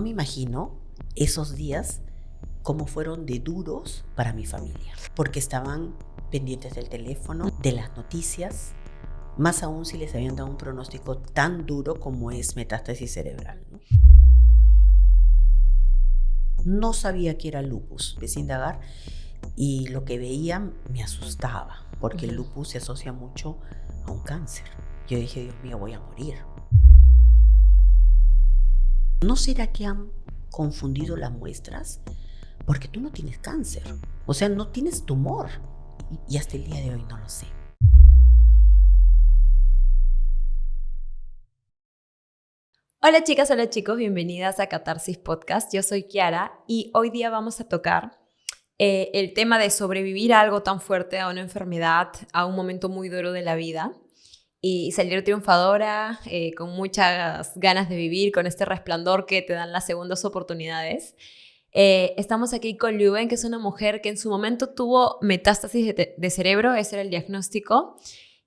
me imagino esos días cómo fueron de duros para mi familia, porque estaban pendientes del teléfono, de las noticias, más aún si les habían dado un pronóstico tan duro como es metástasis cerebral, ¿no? No sabía que era lupus, empecé a indagar y lo que veía me asustaba, porque el lupus se asocia mucho a un cáncer. Yo dije, Dios mío, voy a morir. ¿No será que han confundido las muestras? Porque tú no tienes cáncer, o sea, no tienes tumor. Y hasta el día de hoy no lo sé. Hola chicas, hola chicos, bienvenidas a Catarsis Podcast. Yo soy Kiara y hoy día vamos a tocar el tema de sobrevivir a algo tan fuerte, a una enfermedad, a un momento muy duro de la vida y salir triunfadora, con muchas ganas de vivir, con este resplandor que te dan las segundas oportunidades. Estamos aquí con Liuben, que es una mujer que en su momento tuvo metástasis de cerebro, ese era el diagnóstico,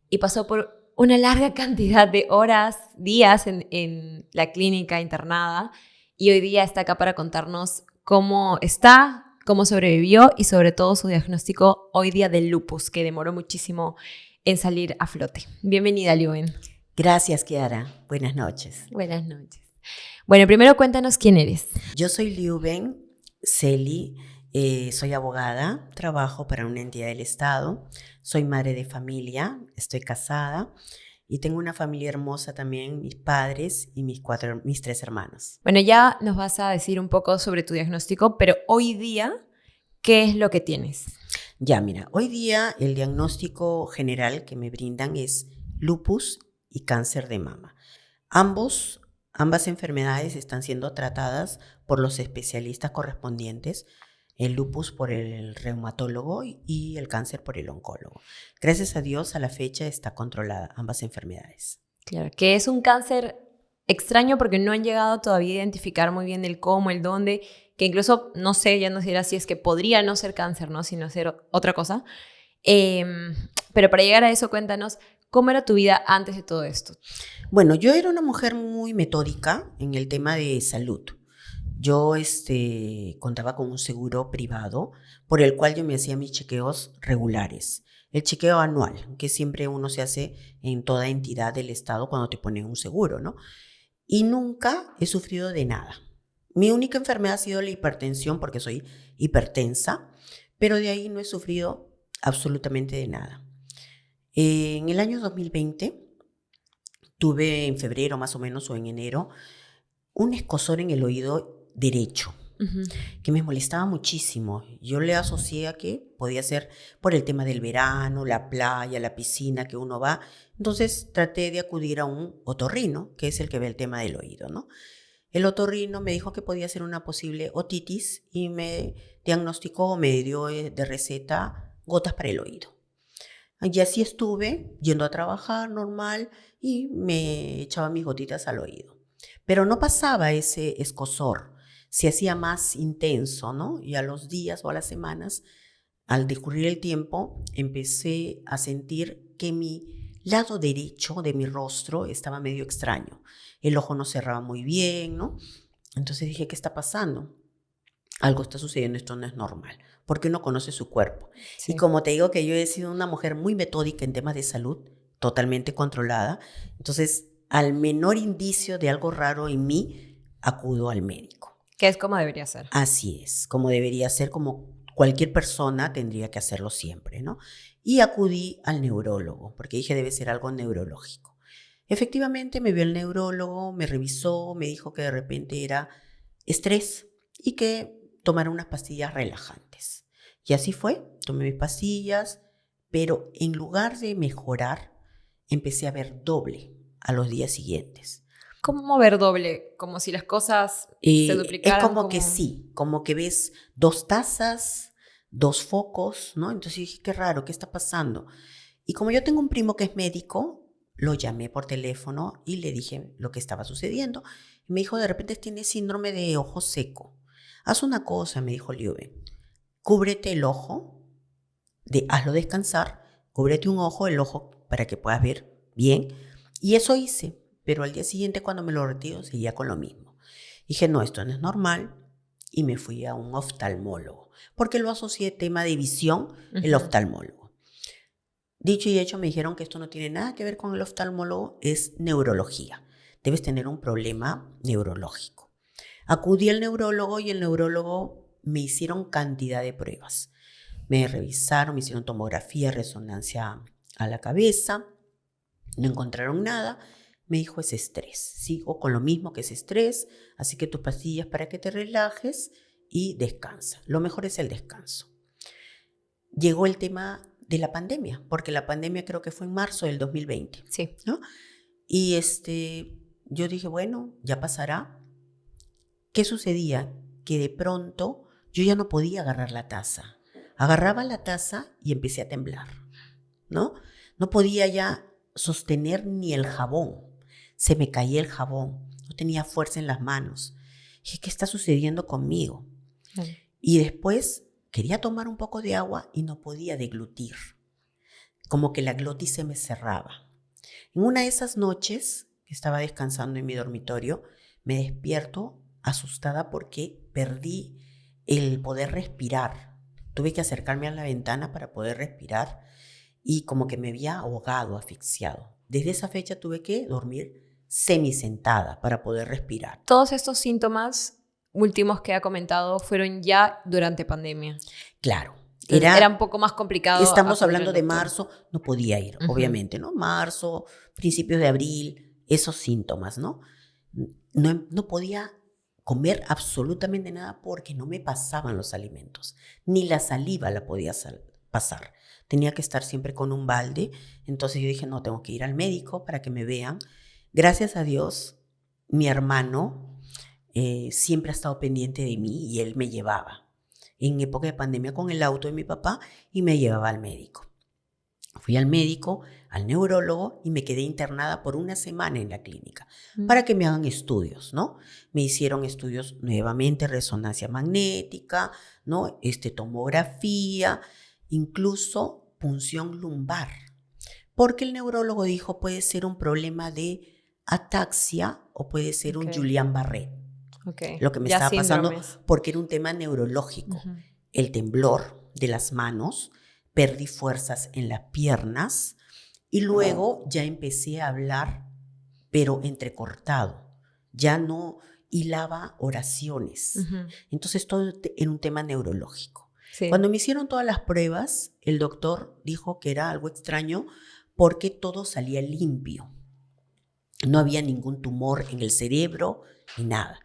y pasó por una larga cantidad de horas, días en la clínica internada, y hoy día está acá para contarnos cómo está, cómo sobrevivió y sobre todo su diagnóstico hoy día del lupus, que demoró muchísimo en salir a flote. Bienvenida, Liuben. Gracias, Kiara. Buenas noches. Buenas noches. Bueno, primero cuéntanos quién eres. Yo soy Liuben Celi, soy abogada, trabajo para una entidad del Estado, soy madre de familia, estoy casada y tengo una familia hermosa también, mis padres y mis 3 hermanos. Bueno, ya nos vas a decir un poco sobre tu diagnóstico, pero hoy día, ¿qué es lo que tienes? Ya, mira, hoy día el diagnóstico general que me brindan es lupus y cáncer de mama. Ambas enfermedades están siendo tratadas por los especialistas correspondientes, el lupus por el reumatólogo y el cáncer por el oncólogo. Gracias a Dios, a la fecha está controlada ambas enfermedades. Claro, que es un cáncer extraño porque no han llegado todavía a identificar muy bien el cómo, el dónde, que incluso, no sé, ya no sé si es que podría no ser cáncer, ¿no? Sino ser otra cosa. Pero para llegar a eso, cuéntanos, ¿cómo era tu vida antes de todo esto? Bueno, yo era una mujer muy metódica en el tema de salud. Yo contaba con un seguro privado por el cual yo me hacía mis chequeos regulares. El chequeo anual, que siempre uno se hace en toda entidad del Estado cuando te ponen un seguro, ¿no? Y nunca he sufrido de nada. Mi única enfermedad ha sido la hipertensión porque soy hipertensa, pero de ahí no he sufrido absolutamente de nada. En el año 2020 tuve en febrero más o menos o en enero un escozor en el oído derecho que me molestaba muchísimo. Yo le asocié a que podía ser por el tema del verano, la playa, la piscina que uno va. Entonces traté de acudir a un otorrino, que es el que ve el tema del oído, ¿no? El otorrino me dijo que podía ser una posible otitis y me diagnosticó, me dio de receta gotas para el oído. Y así estuve yendo a trabajar normal y me echaba mis gotitas al oído. Pero no pasaba ese escozor, se hacía más intenso, ¿no? Y a los días o a las semanas, al discurrir el tiempo, empecé a sentir que mi lado derecho de mi rostro estaba medio extraño. El ojo no cerraba muy bien, ¿no? Entonces dije, ¿qué está pasando? Algo está sucediendo, esto no es normal, porque uno conoce su cuerpo. Sí. Y como te digo que yo he sido una mujer muy metódica en temas de salud, totalmente controlada, entonces al menor indicio de algo raro en mí, acudo al médico. Que es como debería ser. Así es, como debería ser, como cualquier persona tendría que hacerlo siempre, ¿no? Y acudí al neurólogo, porque dije debe ser algo neurológico. Efectivamente me vio el neurólogo, me revisó, me dijo que de repente era estrés y que tomara unas pastillas relajantes. Y así fue, tomé mis pastillas, pero en lugar de mejorar, empecé a ver doble a los días siguientes. ¿Cómo ver doble? Como si las cosas se duplicaran. Es como que sí, como que ves 2 tazas, 2 focos, ¿no? Entonces dije, qué raro, ¿qué está pasando? Y como yo tengo un primo que es médico, lo llamé por teléfono y le dije lo que estaba sucediendo. Y me dijo, de repente tienes síndrome de ojo seco. Haz una cosa, me dijo Liuben, cúbrete el ojo, hazlo descansar, cúbrete un ojo, el ojo para que puedas ver bien. Y eso hice, pero al día siguiente cuando me lo retiro seguía con lo mismo. Dije, no, esto no es normal. Y me fui a un oftalmólogo, porque lo asocié tema de visión, el oftalmólogo. Dicho y hecho, me dijeron que esto no tiene nada que ver con el oftalmólogo, es neurología. Debes tener un problema neurológico. Acudí al neurólogo y el neurólogo me hicieron cantidad de pruebas. Me revisaron, me hicieron tomografía, resonancia a la cabeza, no encontraron nada. Me dijo, es estrés. Sigo con lo mismo que es estrés, así que tus pastillas para que te relajes y descansa. Lo mejor es el descanso. Llegó el tema de la pandemia, porque la pandemia creo que fue en marzo del 2020. Sí. ¿No? Y yo dije, bueno, ya pasará. ¿Qué sucedía? Que de pronto yo ya no podía agarrar la taza. Agarraba la taza y empecé a temblar, ¿no? No podía ya sostener ni el jabón. Se me caía el jabón. No tenía fuerza en las manos. Dije, ¿qué está sucediendo conmigo? Y después quería tomar un poco de agua y no podía deglutir. Como que la glotis se me cerraba. En una de esas noches, que estaba descansando en mi dormitorio, me despierto asustada porque perdí el poder respirar. Tuve que acercarme a la ventana para poder respirar y como que me había ahogado, asfixiado. Desde esa fecha tuve que dormir semisentada para poder respirar. Todos estos síntomas últimos que ha comentado fueron ya durante pandemia. Claro. Era un poco más complicado. Estamos hablando de marzo, no podía ir, obviamente, ¿no? Marzo, principios de abril, esos síntomas, ¿no? No podía comer absolutamente nada porque no me pasaban los alimentos, ni la saliva la podía pasar. Tenía que estar siempre con un balde, entonces yo dije, no, tengo que ir al médico para que me vean. Gracias a Dios, mi hermano siempre ha estado pendiente de mí y él me llevaba en época de pandemia con el auto de mi papá y me llevaba al médico. Fui al médico, al neurólogo y me quedé internada por una semana en la clínica para que me hagan estudios, ¿no? Me hicieron estudios nuevamente, resonancia magnética, ¿no? Tomografía, incluso punción lumbar, porque el neurólogo dijo puede ser un problema de ataxia o puede ser un Guillain-Barré. Lo que me estaba pasando porque era un tema neurológico. El temblor de las manos, perdí fuerzas en las piernas y luego ya empecé a hablar, pero entrecortado. Ya no hilaba oraciones. Entonces todo era un tema neurológico. Sí. Cuando me hicieron todas las pruebas, el doctor dijo que era algo extraño porque todo salía limpio. No había ningún tumor en el cerebro ni nada.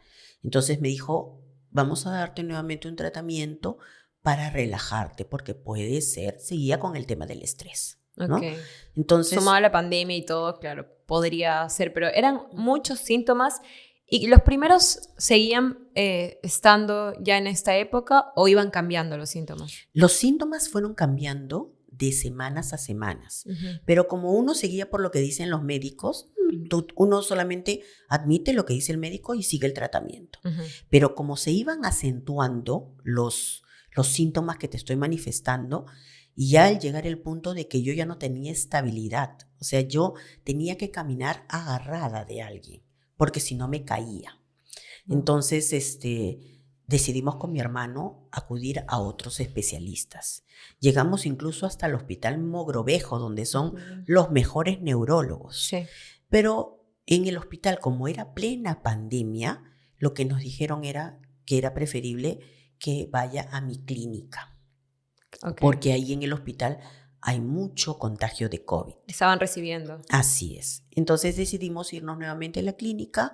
Entonces me dijo, vamos a darte nuevamente un tratamiento para relajarte, porque puede ser, seguía con el tema del estrés, ¿no? Entonces, sumado a la pandemia y todo, claro, podría ser, pero eran muchos síntomas. ¿Y los primeros seguían estando ya en esta época o iban cambiando los síntomas? Los síntomas fueron cambiando de semanas a semanas, pero como uno seguía por lo que dicen los médicos, uno solamente admite lo que dice el médico y sigue el tratamiento. Pero como se iban acentuando los síntomas que te estoy manifestando, y ya al llegar el punto de que yo ya no tenía estabilidad, o sea, yo tenía que caminar agarrada de alguien, porque si no me caía. Entonces, decidimos con mi hermano acudir a otros especialistas. Llegamos incluso hasta el Hospital Mogrovejo, donde son los mejores neurólogos. Sí. Pero en el hospital, como era plena pandemia, lo que nos dijeron era que era preferible que vaya a mi clínica. Porque ahí en el hospital hay mucho contagio de COVID. Estaban recibiendo. Así es. Entonces decidimos irnos nuevamente a la clínica.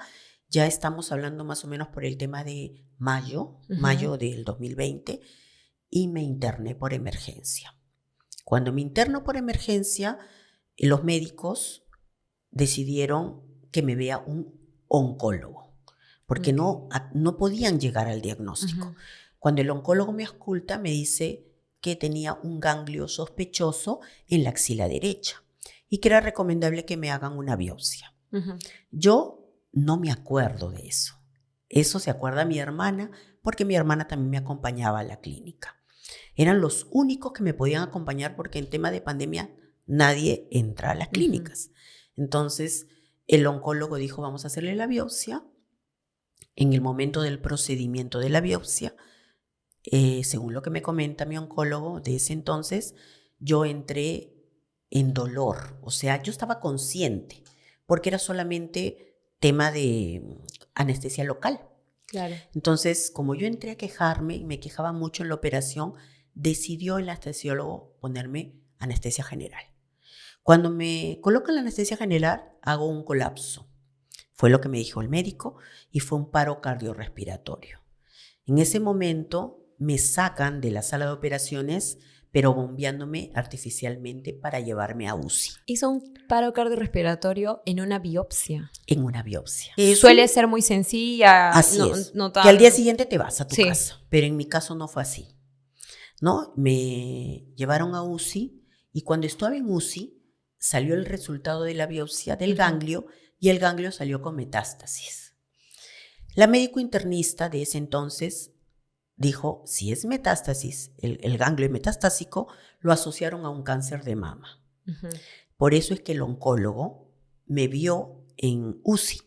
Ya estamos hablando más o menos por el tema de mayo del 2020, y me interné por emergencia. Cuando me interno por emergencia, los médicos decidieron que me vea un oncólogo, porque no podían llegar al diagnóstico. Cuando el oncólogo me ausculta, me dice que tenía un ganglio sospechoso en la axila derecha y que era recomendable que me hagan una biopsia. Yo no me acuerdo de eso. Eso se acuerda mi hermana, porque mi hermana también me acompañaba a la clínica. Eran los únicos que me podían acompañar porque en tema de pandemia nadie entra a las clínicas. Entonces el oncólogo dijo, vamos a hacerle la biopsia En el momento del procedimiento de la biopsia, según lo que me comenta mi oncólogo de ese entonces, yo entré en dolor. O sea, yo estaba consciente porque era solamente tema de anestesia local. Claro. Entonces, como yo entré a quejarme y me quejaba mucho en la operación, decidió el anestesiólogo ponerme anestesia general. Cuando me colocan la anestesia general, hago un colapso. Fue lo que me dijo el médico y fue un paro cardiorrespiratorio. En ese momento me sacan de la sala de operaciones, pero bombeándome artificialmente para llevarme a UCI. Hizo un paro cardiorrespiratorio en una biopsia. En una biopsia. Suele ser muy sencilla. Así es. No tan... Que al día siguiente te vas a tu Sí. casa. Pero en mi caso no fue así, ¿no? Me llevaron a UCI y cuando estaba en UCI salió el resultado de la biopsia del ganglio y el ganglio salió con metástasis. La médico internista de ese entonces dijo, si es metástasis, el ganglio metastásico, lo asociaron a un cáncer de mama. Por eso es que el oncólogo me vio en UCI.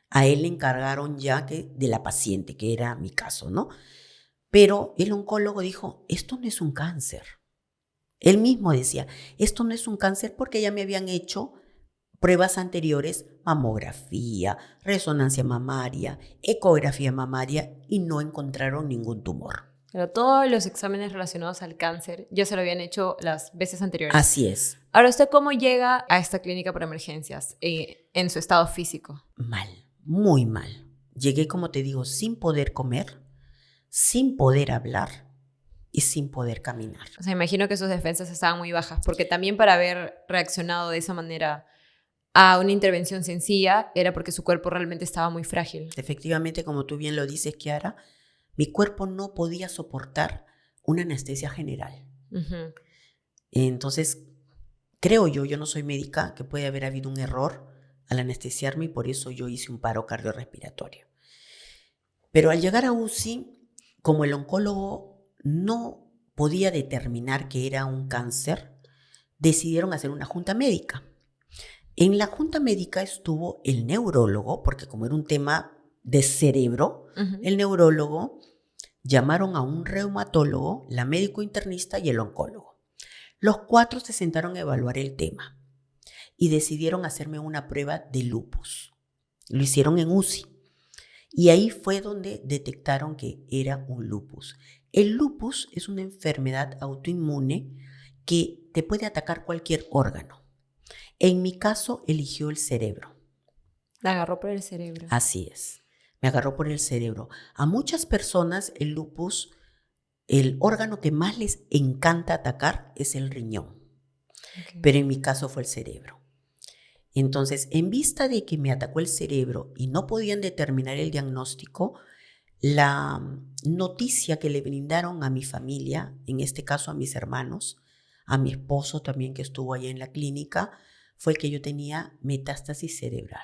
A él le encargaron ya de la paciente, que era mi caso, ¿no? Pero el oncólogo dijo, esto no es un cáncer. Él mismo decía, esto no es un cáncer porque ya me habían hecho pruebas anteriores, mamografía, resonancia mamaria, ecografía mamaria y no encontraron ningún tumor. Pero todos los exámenes relacionados al cáncer ya se lo habían hecho las veces anteriores. Así es. Ahora, ¿usted cómo llega a esta clínica por emergencias en su estado físico? Mal, muy mal. Llegué, como te digo, sin poder comer, sin poder hablar y sin poder caminar. O sea, imagino que sus defensas estaban muy bajas, porque también para haber reaccionado de esa manera a una intervención sencilla era porque su cuerpo realmente estaba muy frágil. Efectivamente, como tú bien lo dices, Kiara, mi cuerpo no podía soportar una anestesia general. Entonces, creo yo no soy médica, que puede haber habido un error al anestesiarme y por eso yo hice un paro cardiorrespiratorio. Pero al llegar a UCI, como el oncólogo no podía determinar que era un cáncer, decidieron hacer una junta médica. En la junta médica estuvo el neurólogo, porque como era un tema de cerebro, el neurólogo, llamaron a un reumatólogo, la médico internista y el oncólogo. Los 4 se sentaron a evaluar el tema y decidieron hacerme una prueba de lupus. Lo hicieron en UCI y ahí fue donde detectaron que era un lupus. El lupus es una enfermedad autoinmune que te puede atacar cualquier órgano. En mi caso, eligió el cerebro. La agarró por el cerebro. Así es, me agarró por el cerebro. A muchas personas el lupus, el órgano que más les encanta atacar es el riñón. Pero en mi caso fue el cerebro. Entonces, en vista de que me atacó el cerebro y no podían determinar el diagnóstico, la noticia que le brindaron a mi familia, en este caso a mis hermanos, a mi esposo también que estuvo allá en la clínica, fue que yo tenía metástasis cerebral,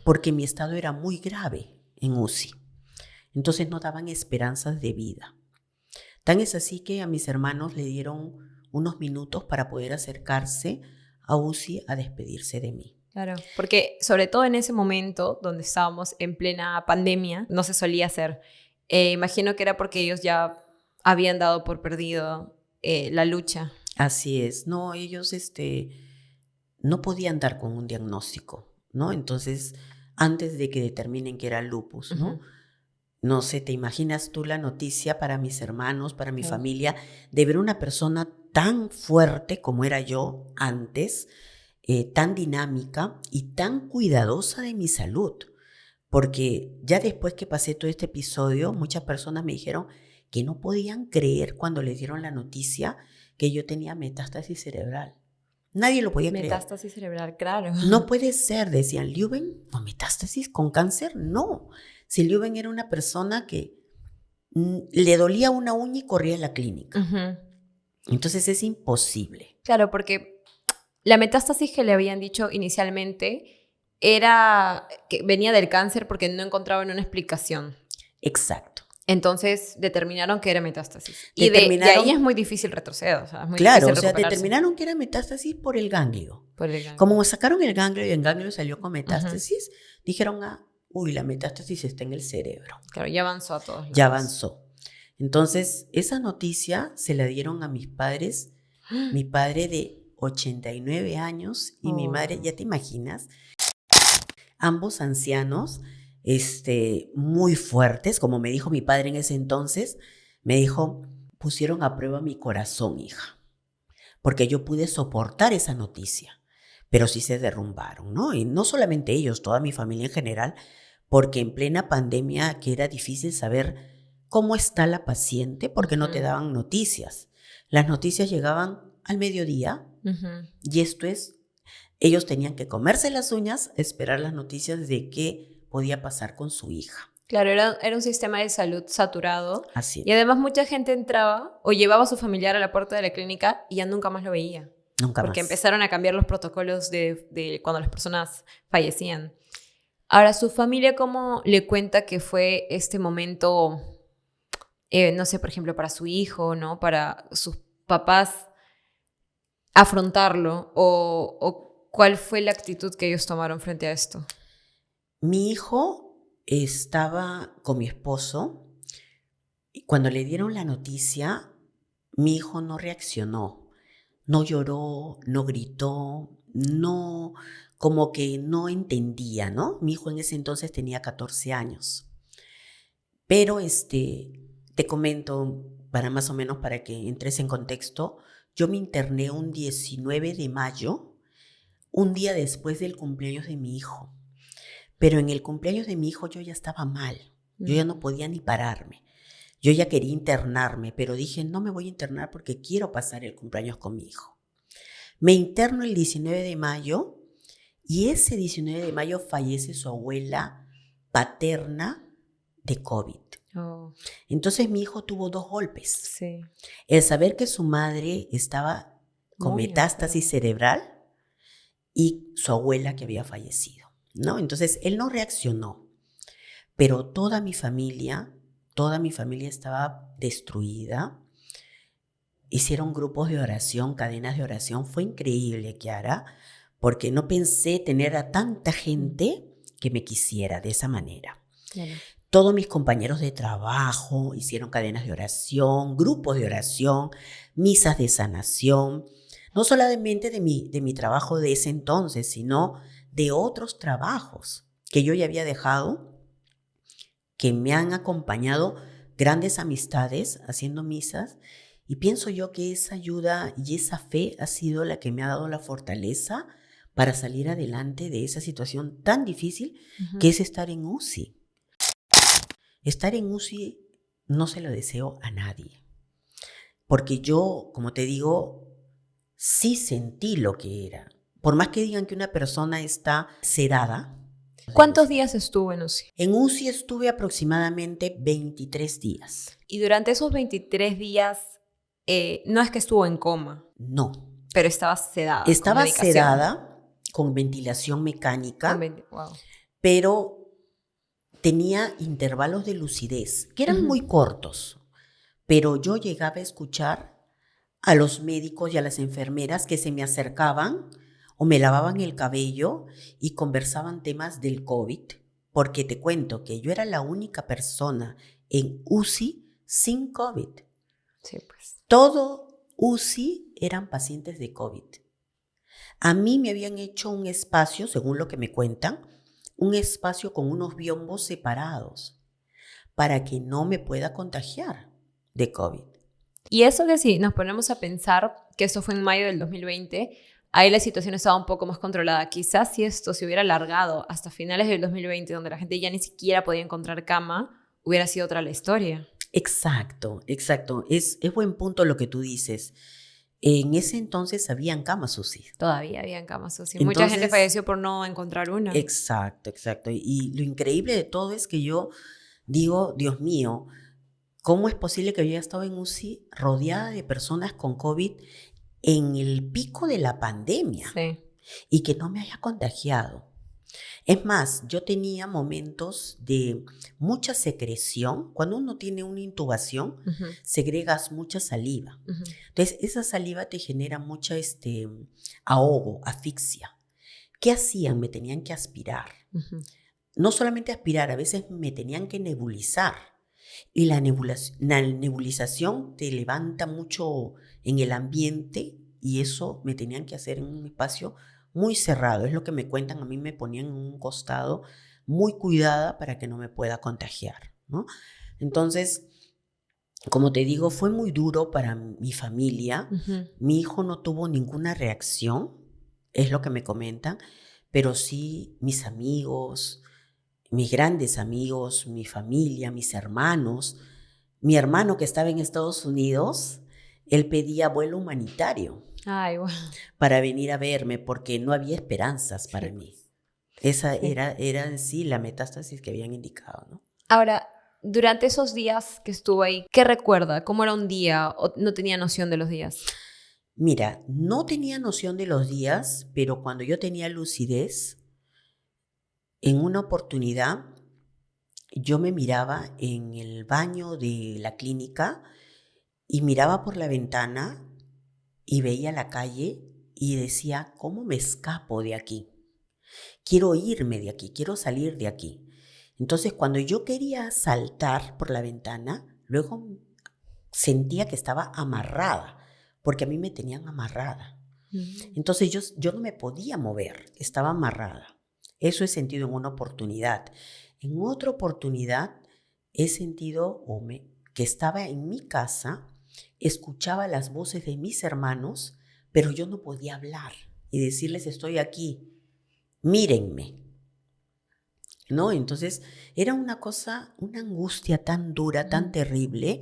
porque mi estado era muy grave en UCI. Entonces no daban esperanzas de vida. Tan es así que a mis hermanos le dieron unos minutos para poder acercarse a UCI a despedirse de mí. Claro, porque sobre todo en ese momento donde estábamos en plena pandemia, no se solía hacer. Imagino que era porque ellos ya habían dado por perdido la lucha. Así es. No, ellos no podían dar con un diagnóstico, ¿no? Entonces, antes de que determinen que era lupus, ¿no? No sé, ¿te imaginas tú la noticia para mis hermanos, para mi familia, de ver una persona tan fuerte como era yo antes, tan dinámica y tan cuidadosa de mi salud? Porque ya después que pasé todo este episodio, muchas personas me dijeron que no podían creer cuando les dieron la noticia que yo tenía metástasis cerebral. Nadie lo podía creer. Metástasis cerebral, claro. No puede ser, decían, ¿Leuven? ¿No metástasis? ¿Con cáncer? No. Si Leuven era una persona que le dolía una uña y corría a la clínica. Entonces es imposible. Claro, porque la metástasis que le habían dicho inicialmente era que venía del cáncer porque no encontraban una explicación. Exacto. Entonces determinaron que era metástasis. Y de ahí es muy difícil retroceder. O sea, es muy claro, difícil determinaron que era metástasis por el ganglio. Por el ganglio. Como sacaron el ganglio y el ganglio salió con metástasis, dijeron, uy, la metástasis está en el cerebro. Claro, ya avanzó a todos lados. Ya avanzó. Entonces, esa noticia se la dieron a mis padres, mi padre de 89 años y mi madre, ya te imaginas, ambos ancianos, muy fuertes, como me dijo mi padre en ese entonces, me dijo, pusieron a prueba mi corazón, hija, porque yo pude soportar esa noticia, pero sí se derrumbaron, ¿no? Y no solamente ellos, toda mi familia en general, porque en plena pandemia que era difícil saber cómo está la paciente, porque no te daban noticias. Las noticias llegaban al mediodía y esto es, ellos tenían que comerse las uñas, esperar las noticias de qué podía pasar con su hija. Claro, era un sistema de salud saturado. Así. Y además mucha gente entraba o llevaba a su familiar a la puerta de la clínica y ya nunca más lo veía. Nunca porque más. Empezaron a cambiar los protocolos de cuando las personas fallecían. Ahora, ¿su familia cómo le cuenta que fue este momento, no sé, por ejemplo, para su hijo, ¿no? Para sus papás afrontarlo? ¿O cuál fue la actitud que ellos tomaron frente a esto? Mi hijo estaba con mi esposo y cuando le dieron la noticia, mi hijo no reaccionó, no lloró, no gritó, no, como que no entendía, ¿no? Mi hijo en ese entonces tenía 14 años. Pero te comento, para más o menos para que entres en contexto, yo me interné un 19 de mayo, un día después del cumpleaños de mi hijo. Pero en el cumpleaños de mi hijo yo ya estaba mal, yo ya no podía ni pararme. Yo ya quería internarme, pero dije, no me voy a internar porque quiero pasar el cumpleaños con mi hijo. Me interno el 19 de mayo y ese 19 de mayo fallece su abuela paterna de COVID. Oh. Entonces mi hijo tuvo 2 golpes. Sí. El saber que su madre estaba con metástasis cerebral y su abuela que había fallecido, ¿no? Entonces él no reaccionó, pero toda mi familia estaba destruida. Hicieron grupos de oración, cadenas de oración. Fue increíble, Kiara, porque no pensé tener a tanta gente que me quisiera de esa manera. Claro. Todos mis compañeros de trabajo hicieron cadenas de oración, grupos de oración, misas de sanación, no solamente de mi trabajo de ese entonces, sino de otros trabajos que yo ya había dejado, que me han acompañado grandes amistades haciendo misas, y pienso yo que esa ayuda y esa fe ha sido la que me ha dado la fortaleza para salir adelante de esa situación tan difícil que es estar en UCI. Estar en UCI no se lo deseo a nadie, porque yo, como te digo, sí sentí lo que era. Por más que digan que una persona está sedada. ¿Cuántos días estuvo en UCI? En UCI estuve aproximadamente 23 días. Y durante esos 23 días, no es que estuvo en coma. No. Pero estaba sedada. Estaba sedada con ventilación mecánica, wow. Pero tenía intervalos de lucidez que eran muy cortos, pero yo llegaba a escuchar a los médicos y a las enfermeras que se me acercaban o me lavaban el cabello y conversaban temas del COVID, porque te cuento que yo era la única persona en UCI sin COVID. Sí, pues. Todo UCI eran pacientes de COVID. A mí me habían hecho un espacio, según lo que me cuentan, un espacio con unos biombos separados para que no me pueda contagiar de COVID. Y eso que sí, nos ponemos a pensar que eso fue en mayo del 2020, ahí la situación estaba un poco más controlada. Quizás si esto se hubiera alargado hasta finales del 2020, donde la gente ya ni siquiera podía encontrar cama, hubiera sido otra la historia. Exacto. Es buen punto lo que tú dices. En ese entonces habían camas UCI. Todavía habían camas UCI. Mucha gente falleció por no encontrar una. Exacto. Y lo increíble de todo es que yo digo, Dios mío, ¿cómo es posible que yo haya estado en UCI rodeada de personas con COVID en el pico de la pandemia? Sí. Y que no me haya contagiado? Es más, yo tenía momentos de mucha secreción. Cuando uno tiene una intubación, segregas mucha saliva. Entonces, esa saliva te genera mucha ahogo, asfixia. ¿Qué hacían? Me tenían que aspirar. no solamente aspirar, a veces me tenían que nebulizar. Y la nebulización te levanta mucho en el ambiente y eso me tenían que hacer en un espacio muy cerrado. Es lo que me cuentan, a mí me ponían en un costado muy cuidada para que no me pueda contagiar, ¿no? Entonces, como te digo, fue muy duro para mi familia. Ujú. Mi hijo no tuvo ninguna reacción, es lo que me comentan, pero sí mis amigos, mis grandes amigos, mi familia, mis hermanos. Mi hermano que estaba en Estados Unidos, él pedía vuelo humanitario Ay, bueno. para venir a verme porque no había esperanzas para mí. Esa Sí. era en sí la metástasis que habían indicado, ¿no? Ahora, durante esos días que estuvo ahí, ¿qué recuerda? ¿Cómo era un día? ¿O no tenía noción de los días? Mira, no tenía noción de los días, pero cuando yo tenía lucidez, en una oportunidad yo me miraba en el baño de la clínica y miraba por la ventana y veía la calle y decía, ¿cómo me escapo de aquí? Quiero irme de aquí, quiero salir de aquí. Entonces, cuando yo quería saltar por la ventana, luego sentía que estaba amarrada, porque a mí me tenían amarrada. Mm. Entonces, yo no me podía mover, estaba amarrada. Eso he sentido en una oportunidad. En otra oportunidad he sentido que estaba en mi casa, escuchaba las voces de mis hermanos, pero yo no podía hablar y decirles estoy aquí, mírenme, ¿no? Entonces era una cosa, una angustia tan dura, tan Ujú. terrible,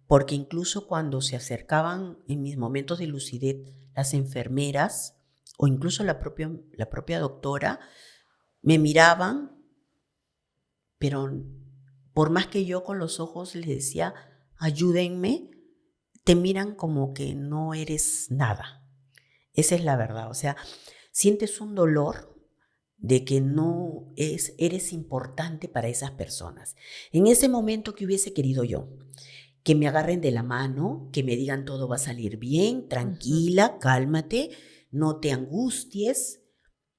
porque incluso cuando se acercaban en mis momentos de lucidez las enfermeras o incluso la propia doctora, me miraban, pero por más que yo con los ojos les decía, ayúdenme, te miran como que no eres nada. Esa es la verdad. O sea, sientes un dolor de que eres importante para esas personas. En ese momento que hubiese querido yo, que me agarren de la mano, que me digan todo va a salir bien, Ujú. tranquila, cálmate, no te angusties,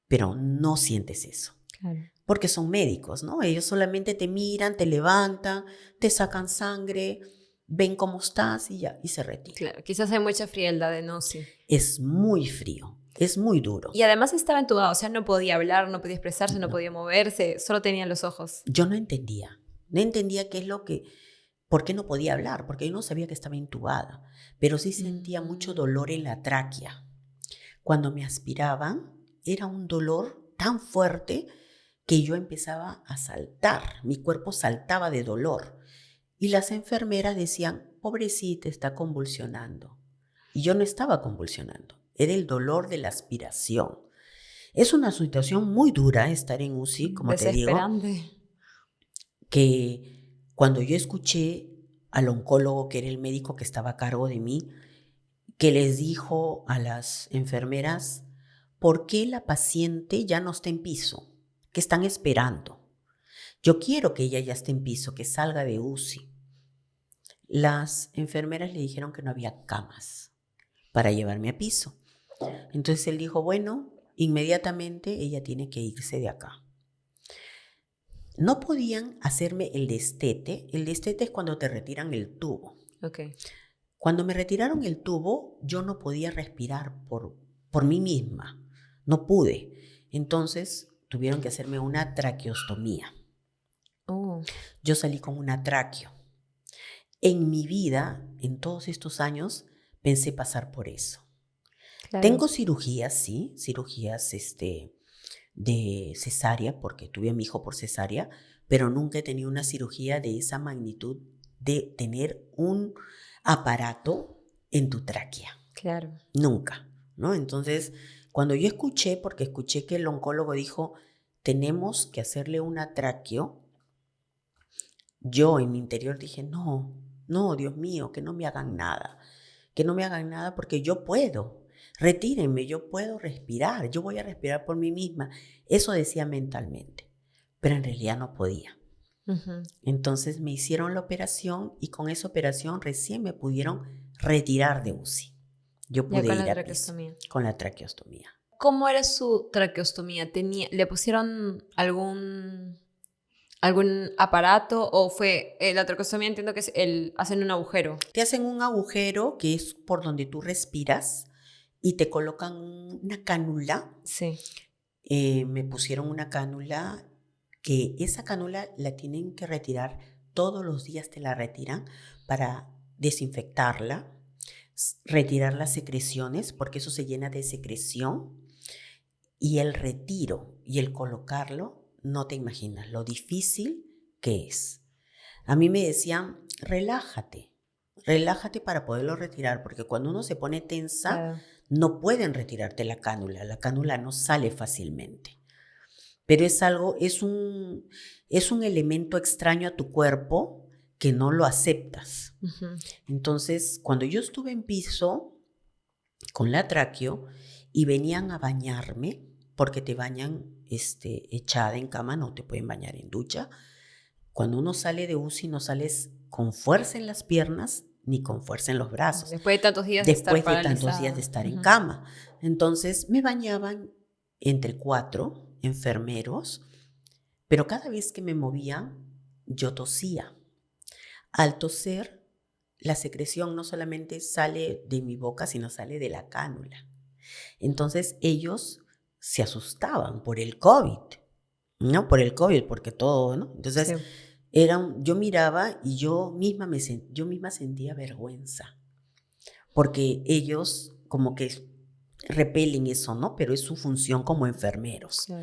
pero no sientes eso. Claro. Porque son médicos, ¿no? Ellos solamente te miran, te levantan, te sacan sangre, ven cómo estás y ya, y se retiran. Claro, quizás hay mucha frialdad en UCI. Es muy frío, es muy duro. Y además estaba entubado, o sea, no podía hablar, no podía expresarse, no No, podía moverse, solo tenía los ojos. yo no entendía qué es lo que, por qué no podía hablar, porque yo no sabía que estaba intubada, pero sí sentía mucho Mm. dolor en la tráquea. Cuando me aspiraban, era un dolor tan fuerte que yo empezaba a saltar, mi cuerpo saltaba de dolor. Y las enfermeras decían, pobrecita, está convulsionando. Y yo no estaba convulsionando, era el dolor de la aspiración. Es una situación muy dura estar en UCI, como te digo, Desesperante. que cuando yo escuché al oncólogo, que era el médico que estaba a cargo de mí, que les dijo a las enfermeras, ¿por qué la paciente ya no está en piso? ¿Qué están esperando? Yo quiero que ella ya esté en piso, que salga de UCI. Las enfermeras le dijeron que no había camas para llevarme a piso. Entonces él dijo, bueno, inmediatamente ella tiene que irse de acá. No podían hacerme el destete. El destete es cuando te retiran el tubo. Ok. Cuando me retiraron el tubo, yo no podía respirar por mí misma. No pude. Entonces tuvieron que hacerme una traqueostomía. Oh, Yo salí con una tráqueo. En mi vida, en todos estos años, pensé pasar por eso. claro. Tengo cirugías, sí, cirugías de cesárea, porque tuve a mi hijo por cesárea, pero nunca he tenido una cirugía de esa magnitud de tener un aparato en tu tráquea. Claro. Nunca, ¿no? Entonces, cuando yo escuché, porque escuché que el oncólogo dijo, tenemos que hacerle una tráqueo, yo en mi interior dije, no, no, Dios mío, que no me hagan nada, que no me hagan nada porque yo puedo, retírenme, yo puedo respirar, yo voy a respirar por mí misma. Eso decía mentalmente, pero en realidad no podía. Ujú. Entonces me hicieron la operación y con esa operación recién me pudieron retirar de UCI. Yo Ya pude con la ir a piso traqueostomía. con la traqueostomía. ¿Cómo era su traqueostomía? ¿Le pusieron algún...? ¿Algún aparato o fue la traqueostomía? Entiendo que es hacen un agujero. Te hacen un agujero que es por donde tú respiras y te colocan una cánula. Sí. Me pusieron una cánula que esa cánula la tienen que retirar todos los días, te la retiran para desinfectarla, retirar las secreciones, porque eso se llena de secreción, y el retiro y el colocarlo, no te imaginas lo difícil que es. A mí me decían, relájate para poderlo retirar, porque cuando uno se pone tensa, Claro. no pueden retirarte la cánula no sale fácilmente. Pero es un elemento extraño a tu cuerpo que no lo aceptas. Uh-huh. Entonces, cuando yo estuve en piso con la tráqueo y venían a bañarme, porque te bañan echada en cama, no te pueden bañar en ducha. Cuando uno sale de UCI no sales con fuerza en las piernas ni con fuerza en los brazos. Después de tantos días de estar paralizada. Después de tantos días de estar en cama. Entonces me bañaban entre 4 enfermeros, pero cada vez que me movía, yo tosía. Al toser, la secreción no solamente sale de mi boca, sino sale de la cánula. Entonces ellos se asustaban por el COVID, ¿no? Por el COVID, porque todo, ¿no? Entonces sí. Yo miraba y yo misma sentía vergüenza, porque ellos como que repelen eso, ¿no? Pero es su función como enfermeros. Sí.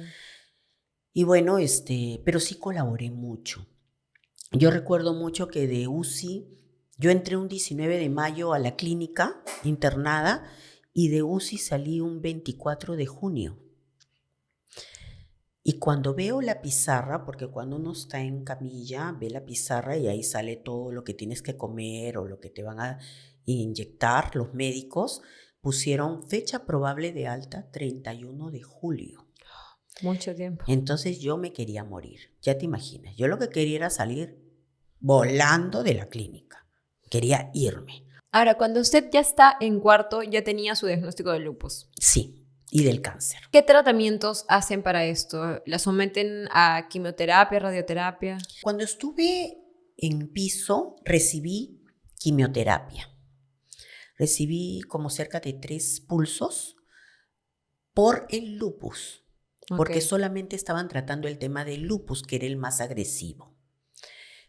Y bueno, pero sí colaboré mucho. Yo recuerdo mucho que de UCI, yo entré un 19 de mayo a la clínica internada y de UCI salí un 24 de junio. Y cuando veo la pizarra, porque cuando uno está en camilla, ve la pizarra y ahí sale todo lo que tienes que comer o lo que te van a inyectar, los médicos pusieron fecha probable de alta 31 de julio. Mucho tiempo. Entonces yo me quería morir, ya te imaginas. Yo lo que quería era salir volando de la clínica. Quería irme. Ahora, cuando usted ya está en cuarto, ya tenía su diagnóstico de lupus. Sí, y del cáncer. ¿Qué tratamientos hacen para esto? ¿La someten a quimioterapia, radioterapia? Cuando estuve en piso, recibí quimioterapia. Recibí como cerca de 3 pulsos por el lupus, porque solamente estaban tratando el tema del lupus, que era el más agresivo.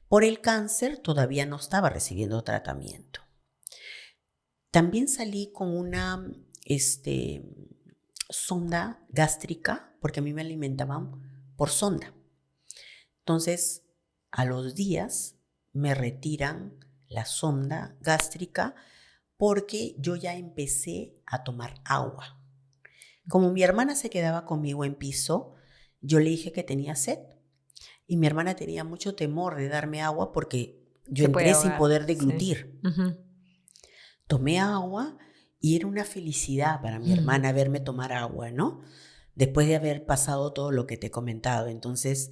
Por el cáncer todavía no estaba recibiendo tratamiento. También salí con una sonda gástrica, porque a mí me alimentaban por sonda. Entonces, a los días me retiran la sonda gástrica porque yo ya empecé a tomar agua. Como mi hermana se quedaba conmigo en piso, yo le dije que tenía sed. Y mi hermana tenía mucho temor de darme agua porque yo entré sin poder deglutir. Sí. Uh-huh. Tomé agua y era una felicidad para mi hermana verme tomar agua, ¿no? Después de haber pasado todo lo que te he comentado. Entonces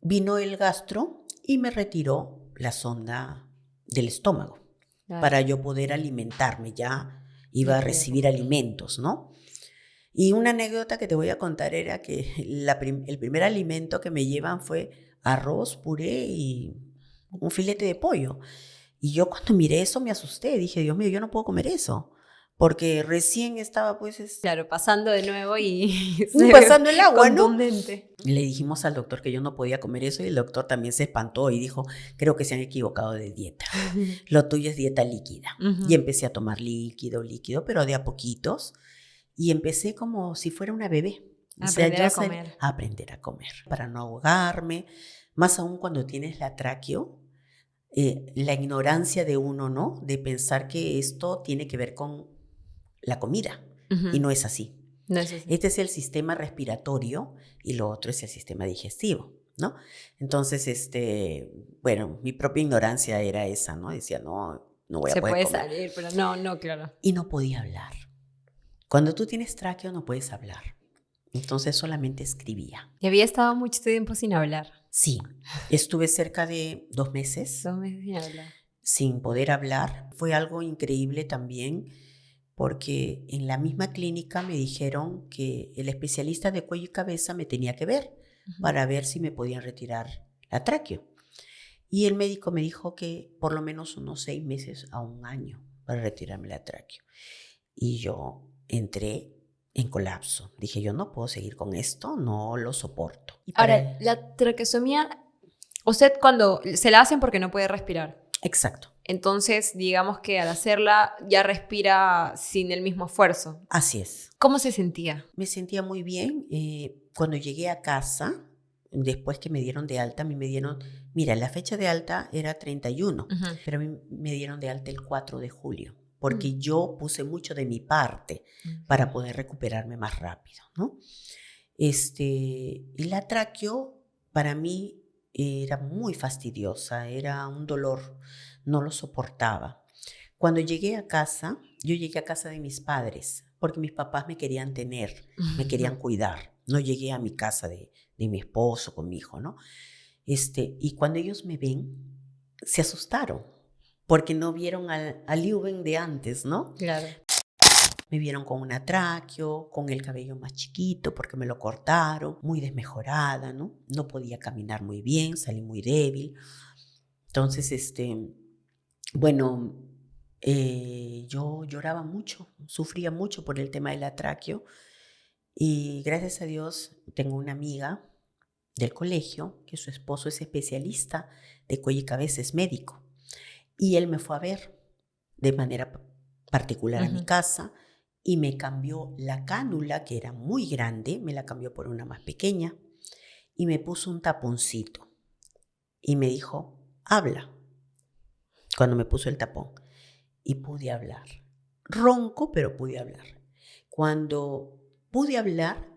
vino el gastro y me retiró la sonda del estómago para yo poder alimentarme. Ya iba a recibir alimentos, ¿no? Y una anécdota que te voy a contar era que el primer alimento que me llevan fue arroz, puré y un filete de pollo. Y yo cuando miré eso me asusté. Dije, Dios mío, yo no puedo comer eso. Porque recién estaba pues... Claro, pasando de nuevo y pasando el agua, contundente. ¿No? Le dijimos al doctor que yo no podía comer eso y el doctor también se espantó y dijo, creo que se han equivocado de dieta. Lo tuyo es dieta líquida. Y empecé a tomar líquido, pero de a poquitos. Y empecé como si fuera una bebé. Aprender a comer. Para no ahogarme. Más aún cuando tienes la tráqueo. La ignorancia de uno, ¿no? De pensar que esto tiene que ver con la comida. Uh-huh. Y no es así. No es así. Este es el sistema respiratorio y lo otro es el sistema digestivo, ¿no? Entonces, bueno, mi propia ignorancia era esa, ¿no? Decía, no voy a poder comer. Se puede salir, pero no, claro. Y no podía hablar. Cuando tú tienes tráqueo no puedes hablar. Entonces solamente escribía. ¿Y había estado mucho tiempo sin hablar? Sí, estuve cerca de 2 meses. 2 meses sin hablar. Sin poder hablar. Fue algo increíble también porque en la misma clínica me dijeron que el especialista de cuello y cabeza me tenía que ver para ver si me podían retirar la tráqueo. Y el médico me dijo que por lo menos unos 6 meses a 1 año para retirarme la tráqueo. Y yo entré en colapso. Dije, yo no puedo seguir con esto, no lo soporto. Ahora, la traqueostomía, usted cuando se la hacen porque no puede respirar. Exacto. Entonces, digamos que al hacerla ya respira sin el mismo esfuerzo. Así es. ¿Cómo se sentía? Me sentía muy bien. Cuando llegué a casa, después que me dieron de alta, a mí me dieron, mira, la fecha de alta era 31, pero a mí me dieron de alta el 4 de julio, porque yo puse mucho de mi parte para poder recuperarme más rápido, ¿no? Y la tráqueo para mí era muy fastidiosa, era un dolor, no lo soportaba. Cuando llegué a casa, yo llegué a casa de mis padres, porque mis papás me querían tener, me querían cuidar. No llegué a mi casa de mi esposo con mi hijo, ¿no? Y cuando ellos me ven, se asustaron, porque no vieron al Leuven de antes, ¿no? Claro. Me vieron con una tráqueo, con el cabello más chiquito porque me lo cortaron, muy desmejorada, ¿no? No podía caminar muy bien, salí muy débil. Entonces, bueno, yo lloraba mucho, sufría mucho por el tema de la tráqueo y gracias a Dios tengo una amiga del colegio que su esposo es especialista de cuello y cabeza, es médico, y él me fue a ver de manera particular a mi casa y me cambió la cánula, que era muy grande, me la cambió por una más pequeña y me puso un taponcito y me dijo, habla, cuando me puso el tapón. Y pude hablar. Ronco, pero pude hablar. Cuando pude hablar,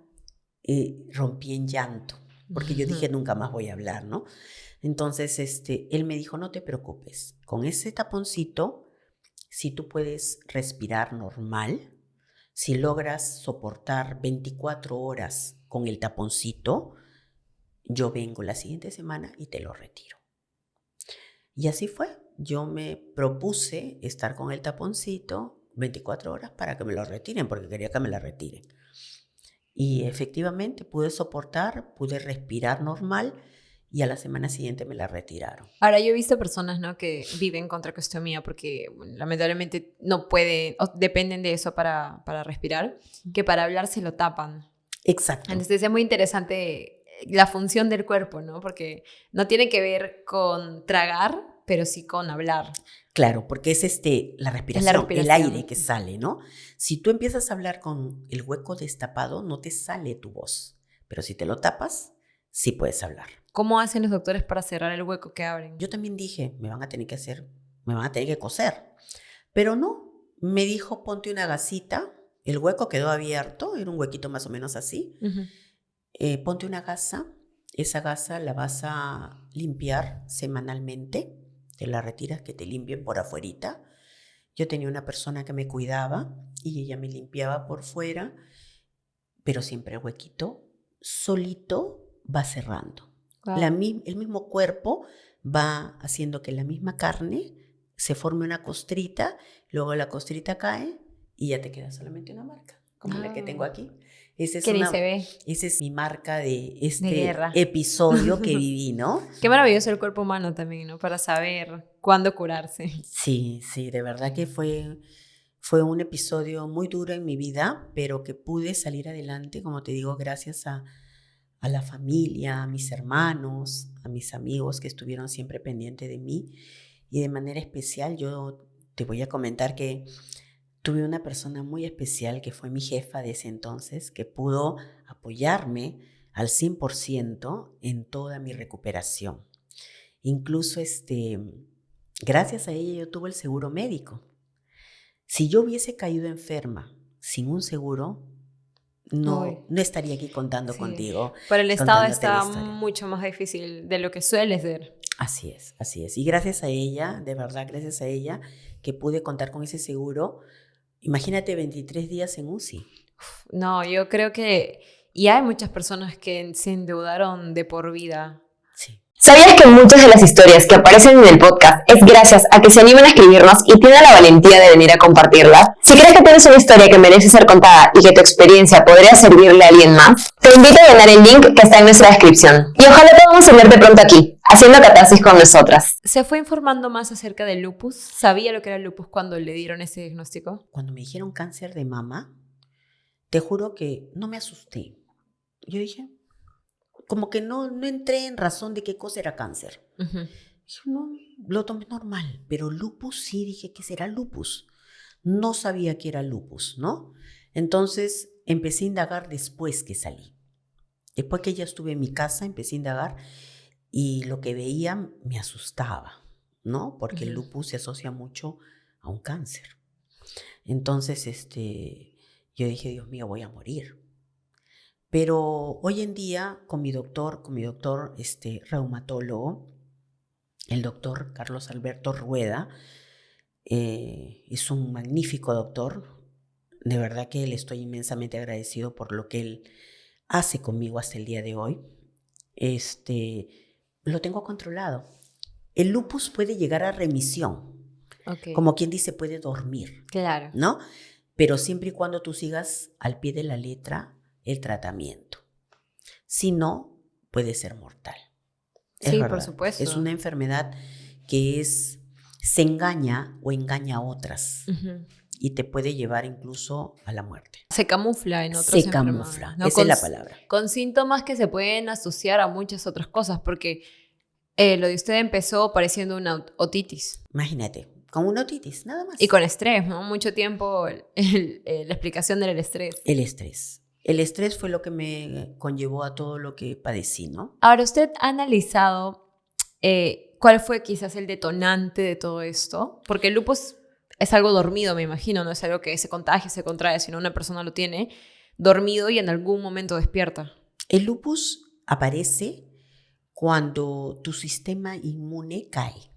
rompí en llanto, porque yo dije, nunca más voy a hablar, ¿no? Entonces, él me dijo, no te preocupes, con ese taponcito, si tú puedes respirar normal, si logras soportar 24 horas con el taponcito, yo vengo la siguiente semana y te lo retiro. Y así fue. Yo me propuse estar con el taponcito 24 horas para que me lo retiren, porque quería que me la retiren. Y efectivamente pude soportar, pude respirar normal y a la semana siguiente me la retiraron. Ahora, yo he visto personas, ¿no?, que viven con traqueostomía porque bueno, lamentablemente no pueden, o dependen de eso para respirar, que para hablar se lo tapan. Exacto. Entonces es muy interesante la función del cuerpo, ¿no? Porque no tiene que ver con tragar, pero sí con hablar. Claro, porque es la respiración, el aire que sale, ¿no? Si tú empiezas a hablar con el hueco destapado, no te sale tu voz. Pero si te lo tapas, sí puedes hablar. ¿Cómo hacen los doctores para cerrar el hueco que abren? Yo también dije, me van a tener que coser. Pero no, me dijo, ponte una gasita. El hueco quedó abierto, era un huequito más o menos así. Ponte una gasa, esa gasa la vas a limpiar semanalmente, te la retiras, que te limpien por afuerita. Yo tenía una persona que me cuidaba y ella me limpiaba por fuera, pero siempre el huequito solito va cerrando. Wow. El mismo cuerpo va haciendo que la misma carne se forme una costrita, luego la costrita cae y ya te queda solamente una marca, como la que tengo aquí. Esa es mi marca de episodio que viví, ¿no? Qué maravilloso el cuerpo humano también, ¿no? Para saber cuándo curarse. Sí, de verdad que fue un episodio muy duro en mi vida, pero que pude salir adelante, como te digo, gracias a la familia, a mis hermanos, a mis amigos que estuvieron siempre pendientes de mí. Y de manera especial yo te voy a comentar que tuve una persona muy especial que fue mi jefa de ese entonces, que pudo apoyarme al 100% en toda mi recuperación. Incluso gracias a ella yo tuve el seguro médico. Si yo hubiese caído enferma sin un seguro, no estaría aquí contando contigo. Pero el Estado está mucho más difícil de lo que suele ser. Así es. Y gracias a ella, de verdad, gracias a ella, que pude contar con ese seguro. Imagínate 23 días en UCI. No, yo creo que... Y hay muchas personas que se endeudaron de por vida. ¿Sabías que muchas de las historias que aparecen en el podcast es gracias a que se animan a escribirnos y tienen la valentía de venir a compartirlas? Si crees que tienes una historia que merece ser contada y que tu experiencia podría servirle a alguien más, te invito a llenar el link que está en nuestra descripción. Y ojalá podamos tenerte pronto aquí, haciendo catarsis con nosotras. ¿Se fue informando más acerca del lupus? ¿Sabía lo que era el lupus cuando le dieron ese diagnóstico? Cuando me dijeron cáncer de mama, te juro que no me asusté. Yo dije, como que no entré en razón de qué cosa era cáncer. Uh-huh. Dije, no, lo tomé normal, pero lupus sí, dije, ¿qué será lupus? No sabía que era lupus, ¿no? Entonces empecé a indagar después que salí. Después que ya estuve en mi casa, empecé a indagar y lo que veía me asustaba, ¿no? Porque el lupus se asocia mucho a un cáncer. Entonces, yo dije, Dios mío, voy a morir. Pero hoy en día, con mi doctor reumatólogo, el doctor Carlos Alberto Rueda, es un magnífico doctor. De verdad que le estoy inmensamente agradecido por lo que él hace conmigo hasta el día de hoy. Lo tengo controlado. El lupus puede llegar a remisión. Okay. Como quien dice, puede dormir. Claro. ¿No? Pero siempre y cuando tú sigas al pie de la letra el tratamiento. Si no, puede ser mortal. Sí, por supuesto. Es una enfermedad que se engaña o engaña a otras. Uh-huh. Y te puede llevar incluso a la muerte. Se camufla en otras Se enfermedades. camufla, ¿No? esa es la palabra. Con síntomas que se pueden asociar a muchas otras cosas, porque lo de usted empezó pareciendo una otitis. Imagínate, con una otitis, nada más. Y con estrés, ¿no? Mucho tiempo la explicación era el estrés. El estrés. El estrés fue lo que me conllevó a todo lo que padecí, ¿no? Ahora, ¿usted ha analizado cuál fue quizás el detonante de todo esto? Porque el lupus es algo dormido, me imagino, no es algo que se contagia, se contrae, sino una persona lo tiene dormido y en algún momento despierta. El lupus aparece cuando tu sistema inmune cae,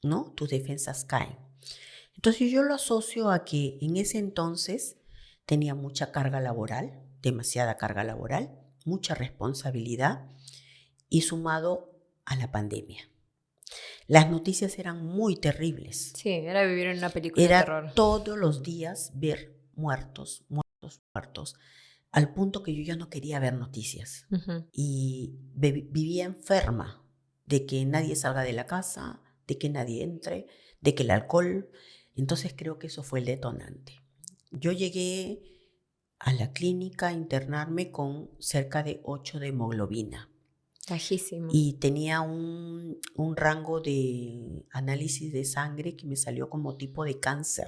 ¿no? Tus defensas caen. Entonces yo lo asocio a que en ese entonces tenía mucha carga laboral, demasiada carga laboral, mucha responsabilidad y sumado a la pandemia. Las noticias eran muy terribles. Sí, era vivir en una película de terror. Era todos los días ver muertos, al punto que yo ya no quería ver noticias. Uh-huh. Y vivía enferma de que nadie salga de la casa, de que nadie entre, de que el alcohol. Entonces creo que eso fue el detonante. Yo llegué a la clínica a internarme con cerca de 8 de hemoglobina. Bajísimo. Y tenía un rango de análisis de sangre que me salió como tipo de cáncer,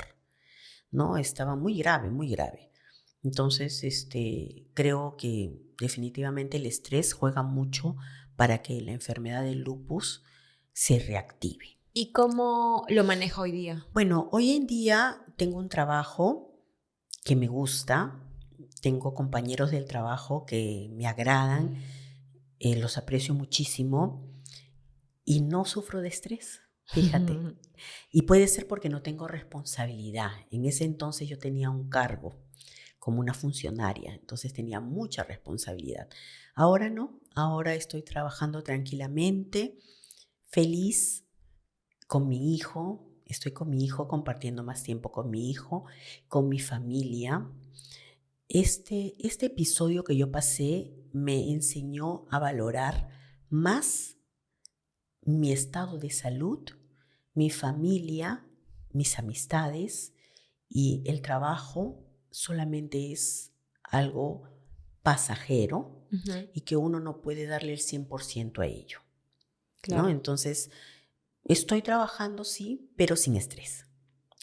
¿no? Estaba muy grave, muy grave. Entonces, creo que definitivamente el estrés juega mucho para que la enfermedad del lupus se reactive. ¿Y cómo lo maneja hoy día? Bueno, hoy en día tengo un trabajo que me gusta, tengo compañeros del trabajo que me agradan, los aprecio muchísimo y no sufro de estrés, fíjate. Y puede ser porque no tengo responsabilidad. En ese entonces yo tenía un cargo como una funcionaria, entonces tenía mucha responsabilidad. Ahora no, ahora estoy trabajando tranquilamente, feliz con mi hijo, estoy con mi hijo compartiendo más tiempo con mi hijo, con mi familia. Este episodio que yo pasé me enseñó a valorar más mi estado de salud, mi familia, mis amistades, y el trabajo solamente es algo pasajero. Uh-huh. Y que uno no puede darle el 100% a ello. Claro. ¿No? Entonces, estoy trabajando, sí, pero sin estrés.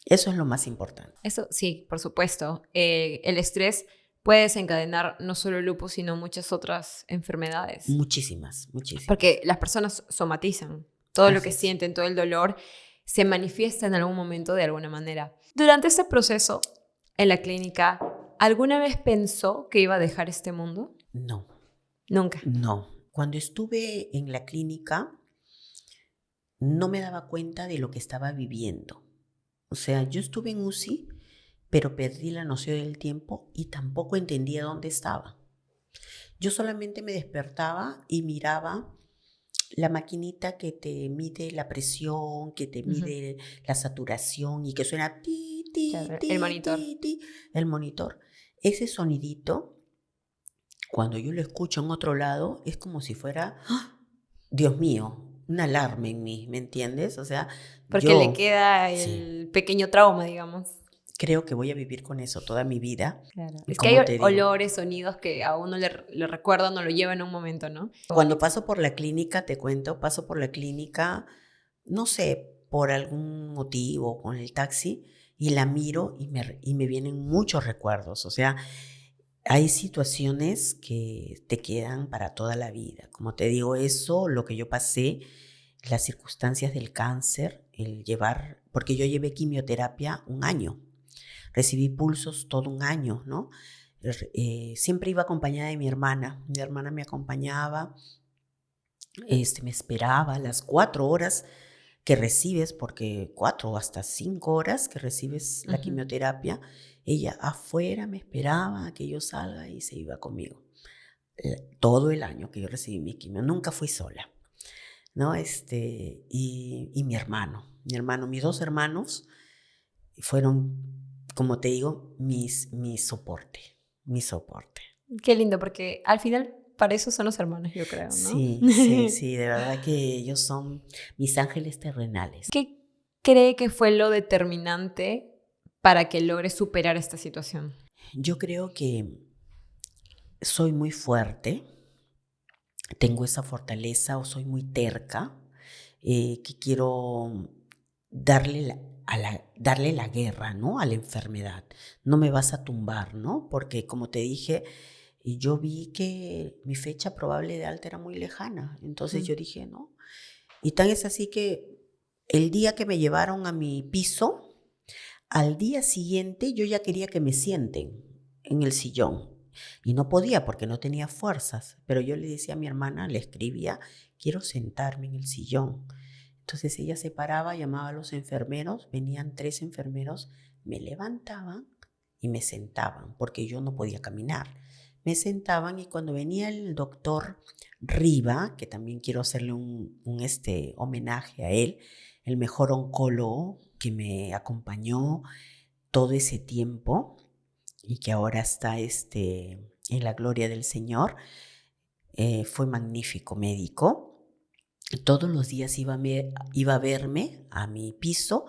Eso es lo más importante. Eso sí, por supuesto. El estrés puede desencadenar no solo el lupus, sino muchas otras enfermedades. Muchísimas. Porque las personas somatizan. Todo lo que sienten, todo el dolor, se manifiesta en algún momento de alguna manera. Durante este proceso, en la clínica, ¿alguna vez pensó que iba a dejar este mundo? No. ¿Nunca? No. Cuando estuve en la clínica, no me daba cuenta de lo que estaba viviendo. O sea, yo estuve en UCI, pero perdí la noción del tiempo y tampoco entendía dónde estaba. Yo solamente me despertaba y miraba la maquinita que te mide la presión, que te mide la saturación y que suena ti, ti, Claro, el ti, monitor. ti, ti, el monitor. Ese sonidito, cuando yo lo escucho en otro lado, es como si fuera, ¡ah! Dios mío, una alarma en mí, ¿me entiendes? O sea, Porque le yo queda sí, el pequeño trauma, digamos. creo que voy a vivir con eso toda mi vida. Claro. Y Es que hay como te digo, olores, sonidos que a uno le recuerdan o lo lleva en un momento, ¿no? cuando paso por la clínica, te cuento, paso por la clínica, no sé, por algún motivo con el taxi y la miro y me vienen muchos recuerdos. O sea, hay situaciones que te quedan para toda la vida. Como te digo, eso, lo que yo pasé, las circunstancias del cáncer, el llevar, porque yo llevé quimioterapia 1 año, recibí pulsos todo 1 año, ¿no? Siempre iba acompañada de mi hermana me acompañaba, me esperaba las 4 horas que recibes, porque 4 hasta 5 horas que recibes la quimioterapia, ella afuera me esperaba a que yo salga y se iba conmigo. Todo el año que yo recibí mi quimio, nunca fui sola, ¿no? Y mi hermano, mis 2 hermanos fueron, como te digo, mi soporte, mi soporte. Qué lindo, porque al final para eso son los hermanos, yo creo, ¿no? Sí, sí, sí, de verdad que ellos son mis ángeles terrenales. ¿Qué cree que fue lo determinante para que logre superar esta situación? Yo creo que soy muy fuerte, tengo esa fortaleza o soy muy terca, que quiero darle la guerra, ¿no? A la enfermedad. No me vas a tumbar, ¿no? Porque como te dije, yo vi que mi fecha probable de alta era muy lejana. Entonces yo dije, no. Y tan es así que el día que me llevaron a mi piso, al día siguiente yo ya quería que me sienten en el sillón y no podía porque no tenía fuerzas, pero yo le decía a mi hermana, le escribía, quiero sentarme en el sillón. Entonces ella se paraba, llamaba a los enfermeros, venían 3 enfermeros, me levantaban y me sentaban porque yo no podía caminar. Me sentaban y cuando venía el doctor Riva, que también quiero hacerle un homenaje a él, el mejor oncólogo que me acompañó todo ese tiempo y que ahora está en la gloria del Señor, fue magnífico médico. Todos los días iba a verme a mi piso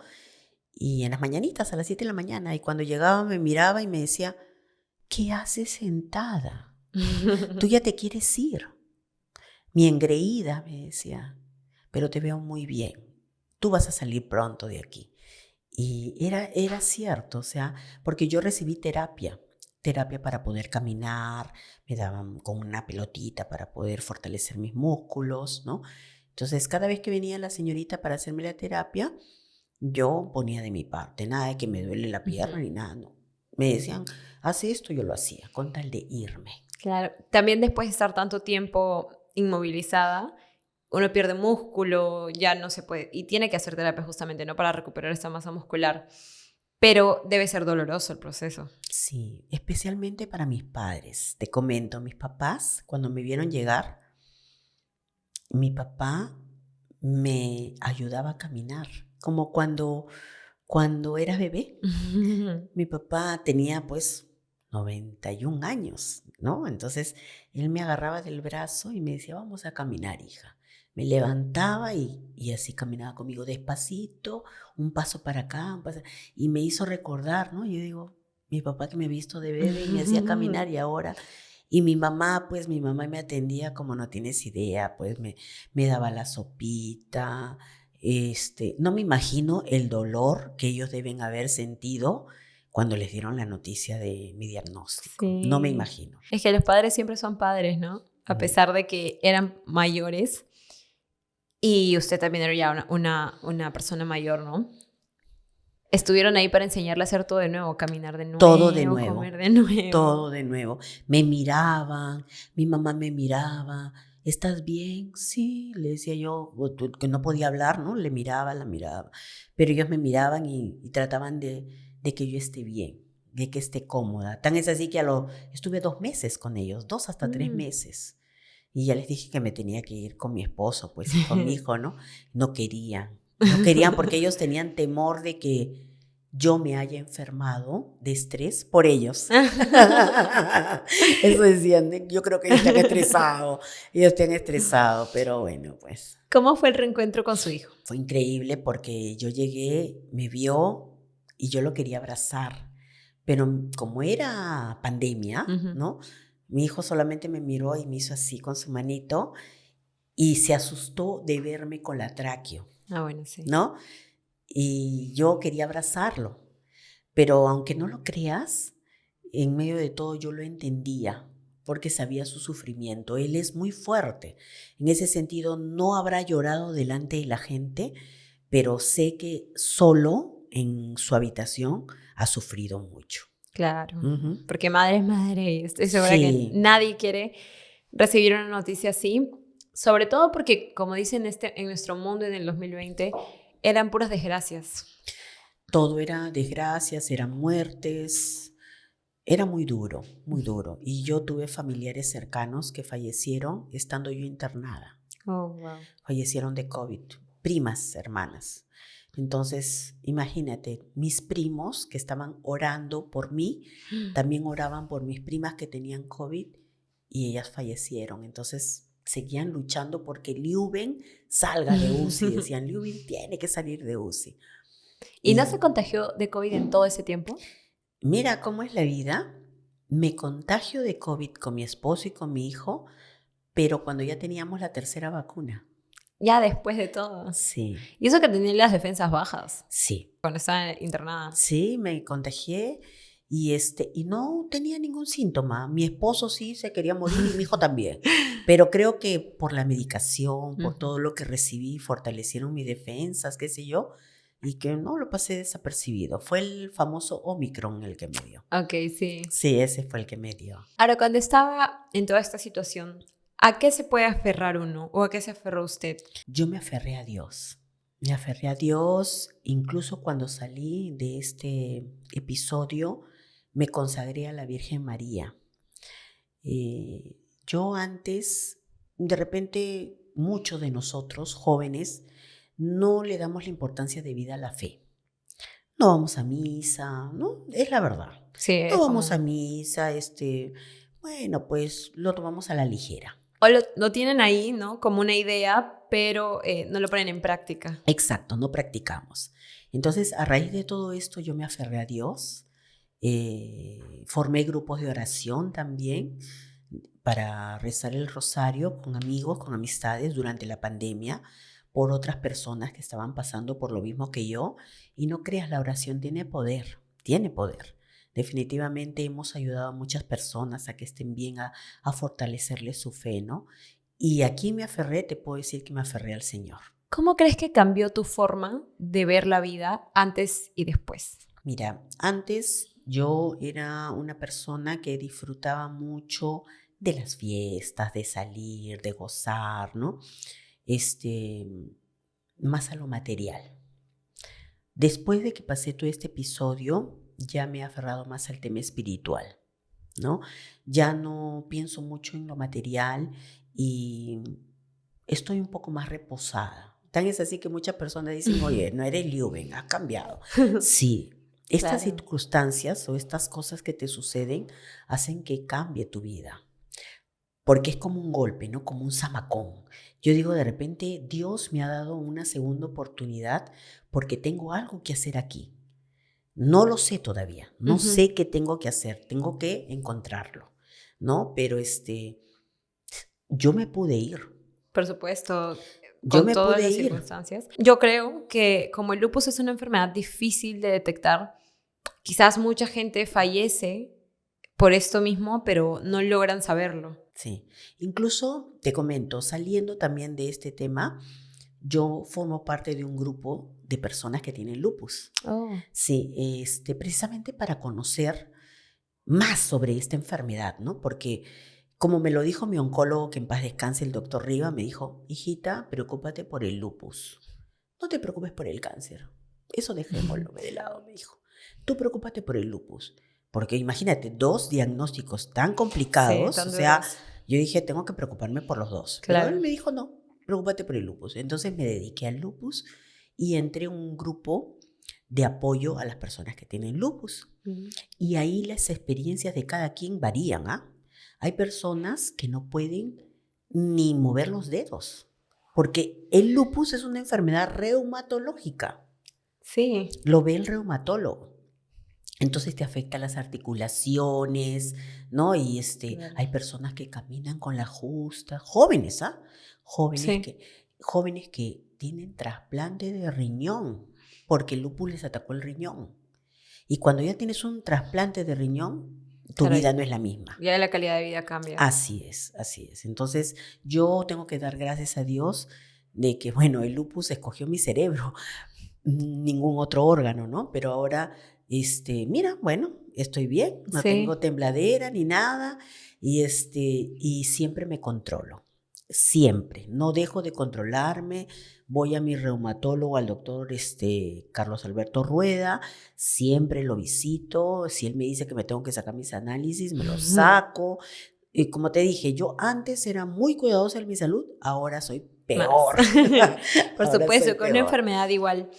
y en las mañanitas, a las 7 de la mañana, y cuando llegaba me miraba y me decía, ¿qué haces sentada? Tú ya te quieres ir. Mi engreída, me decía, pero te veo muy bien. Tú vas a salir pronto de aquí. Y era cierto, o sea, porque yo recibí terapia para poder caminar, me daban con una pelotita para poder fortalecer mis músculos, ¿no? Entonces, cada vez que venía la señorita para hacerme la terapia, yo ponía de mi parte, nada de que me duele la pierna ni nada, no. Me decían, haz esto, yo lo hacía, con tal de irme. Claro, también después de estar tanto tiempo inmovilizada, uno pierde músculo, ya no se puede, y tiene que hacer terapia justamente, ¿no? Para recuperar esta masa muscular, pero debe ser doloroso el proceso. Sí, especialmente para mis padres. Te comento, mis papás, cuando me vieron llegar, mi papá me ayudaba a caminar, como cuando eras bebé. Mi papá tenía pues 91 años, ¿no? Entonces él me agarraba del brazo y me decía, vamos a caminar, hija. Me levantaba y así caminaba conmigo despacito, un paso para acá, y me hizo recordar, ¿no? Yo digo, mi papá que me ha visto de bebé y me hacía caminar y ahora... Y mi mamá, pues mi mamá me atendía como no tienes idea, pues me daba la sopita. No me imagino el dolor que ellos deben haber sentido cuando les dieron la noticia de mi diagnóstico. Sí. No me imagino. Es que los padres siempre son padres, ¿no? A pesar de que eran mayores y usted también era ya una persona mayor, ¿no? Estuvieron ahí para enseñarle a hacer todo de nuevo, caminar de nuevo, Todo de nuevo, comer de nuevo. todo de nuevo. Me miraban, mi mamá me miraba, ¿estás bien? Sí, le decía yo, que no podía hablar, ¿no? Le miraba, la miraba. Pero ellos me miraban y trataban de que yo esté bien, de que esté cómoda. Tan es así que estuve 2 meses con ellos, 2 hasta 3 meses. Y ya les dije que me tenía que ir con mi esposo, pues, y con mi hijo, ¿no? No querían porque ellos tenían temor de que yo me haya enfermado de estrés por ellos. Eso decían, yo creo que ellos están estresados, pero bueno, pues. ¿Cómo fue el reencuentro con su hijo? Fue increíble porque yo llegué, me vio y yo lo quería abrazar, pero como era pandemia, ¿no? Mi hijo solamente me miró y me hizo así con su manito y se asustó de verme con la tráqueo. Ah, bueno, sí. ¿No? Y yo quería abrazarlo, pero aunque no lo creas, en medio de todo yo lo entendía porque sabía su sufrimiento. Él es muy fuerte. En ese sentido, no habrá llorado delante de la gente, pero sé que solo en su habitación ha sufrido mucho. Claro, porque madre es madre y estoy segura que nadie quiere recibir una noticia así, sobre todo porque, como dicen en nuestro mundo en el 2020, eran puras desgracias. Todo era desgracias, eran muertes, era muy duro, muy duro. Y yo tuve familiares cercanos que fallecieron estando yo internada. Oh, wow. Fallecieron de COVID, primas, hermanas. Entonces, imagínate, mis primos que estaban orando por mí, también oraban por mis primas que tenían COVID y ellas fallecieron. Entonces, seguían luchando porque Leuven salga de UCI. Decían, Leuven tiene que salir de UCI. ¿Y no se contagió de COVID en todo ese tiempo? Mira cómo es la vida. Me contagio de COVID con mi esposo y con mi hijo, pero cuando ya teníamos la tercera vacuna. Ya después de todo. Sí. ¿Y eso que tenía las defensas bajas? Sí. Cuando estaba internada. Sí, me contagié y no tenía ningún síntoma. Mi esposo sí se quería morir y mi hijo también. Pero creo que por la medicación, por todo lo que recibí, fortalecieron mis defensas, qué sé yo, y que no lo pasé desapercibido. Fue el famoso Omicron el que me dio. Ok, sí. Sí, ese fue el que me dio. Ahora, cuando estaba en toda esta situación, ¿a qué se puede aferrar uno o a qué se aferró usted? Yo me aferré a Dios. Me aferré a Dios, incluso cuando salí de este episodio, me consagré a la Virgen María. Yo antes, de repente, muchos de nosotros, jóvenes, no le damos la importancia de vida a la fe. No vamos a misa, ¿no? Es la verdad. Sí, no vamos a misa, bueno, pues lo tomamos a la ligera. O lo tienen ahí, ¿no? Como una idea, pero no lo ponen en práctica. Exacto, no practicamos. Entonces, a raíz de todo esto, yo me aferré a Dios. Formé grupos de oración también para rezar el rosario con amigos, con amistades durante la pandemia por otras personas que estaban pasando por lo mismo que yo. Y no creas, la oración tiene poder, tiene poder. Definitivamente hemos ayudado a muchas personas a que estén bien, a fortalecerles su fe, ¿no? Y aquí me aferré, te puedo decir que me aferré al Señor. ¿Cómo crees que cambió tu forma de ver la vida antes y después? Mira, antes yo era una persona que disfrutaba mucho de las fiestas, de salir, de gozar, ¿no? Más a lo material. Después de que pasé todo este episodio, ya me he aferrado más al tema espiritual, ¿no? Ya no pienso mucho en lo material y estoy un poco más reposada. Tan es así que muchas personas dicen, oye, no eres Leuven, has cambiado. Sí, estas circunstancias o estas cosas que te suceden hacen que cambie tu vida. Porque es como un golpe, ¿no? Como un zamacón. Yo digo, de repente, Dios me ha dado una segunda oportunidad porque tengo algo que hacer aquí. No lo sé todavía, no sé qué tengo que hacer, tengo que encontrarlo, ¿no? Pero yo me pude ir. Por supuesto, con todas las circunstancias. Yo creo que como el lupus es una enfermedad difícil de detectar, quizás mucha gente fallece por esto mismo, pero no logran saberlo. Sí, incluso te comento, saliendo también de este tema, yo formo parte de un grupo de personas que tienen lupus. Oh. Sí, precisamente para conocer más sobre esta enfermedad, ¿no? Porque como me lo dijo mi oncólogo, que en paz descanse, el doctor Riva, me dijo, hijita, preocúpate por el lupus. No te preocupes por el cáncer. Eso dejémoslo de lado, me dijo. Tú preocúpate por el lupus. Porque imagínate, 2 diagnósticos tan complicados, sí, tan o sea, Yo dije, tengo que preocuparme por los dos. Claro. Pero él me dijo, no, preocúpate por el lupus. Entonces me dediqué al lupus y entré en un grupo de apoyo a las personas que tienen lupus. Y ahí las experiencias de cada quien varían, ¿ah? Hay personas que no pueden ni mover los dedos, porque el lupus es una enfermedad reumatológica. Sí. Lo ve el reumatólogo. Entonces te afecta las articulaciones, ¿no? Y Claro. hay personas que caminan con la justa, jóvenes, ¿ah? Sí. Jóvenes que tienen trasplante de riñón, porque el lupus les atacó el riñón. Y cuando ya tienes un trasplante de riñón, tu Caray. vida no es la misma. Ya la calidad de vida cambia. Así es, así es. Entonces, yo tengo que dar gracias a Dios de que, bueno, el lupus escogió mi cerebro, ningún otro órgano, ¿no? Pero ahora, mira, bueno, estoy bien, no Sí. tengo tembladera ni nada, y siempre me controlo. Siempre, no dejo de controlarme, voy a mi reumatólogo, al doctor Carlos Alberto Rueda, siempre lo visito, si él me dice que me tengo que sacar mis análisis, me los saco. Y como te dije, yo antes era muy cuidadosa en mi salud, ahora soy peor. Por Ahora supuesto, soy con una peor. enfermedad igual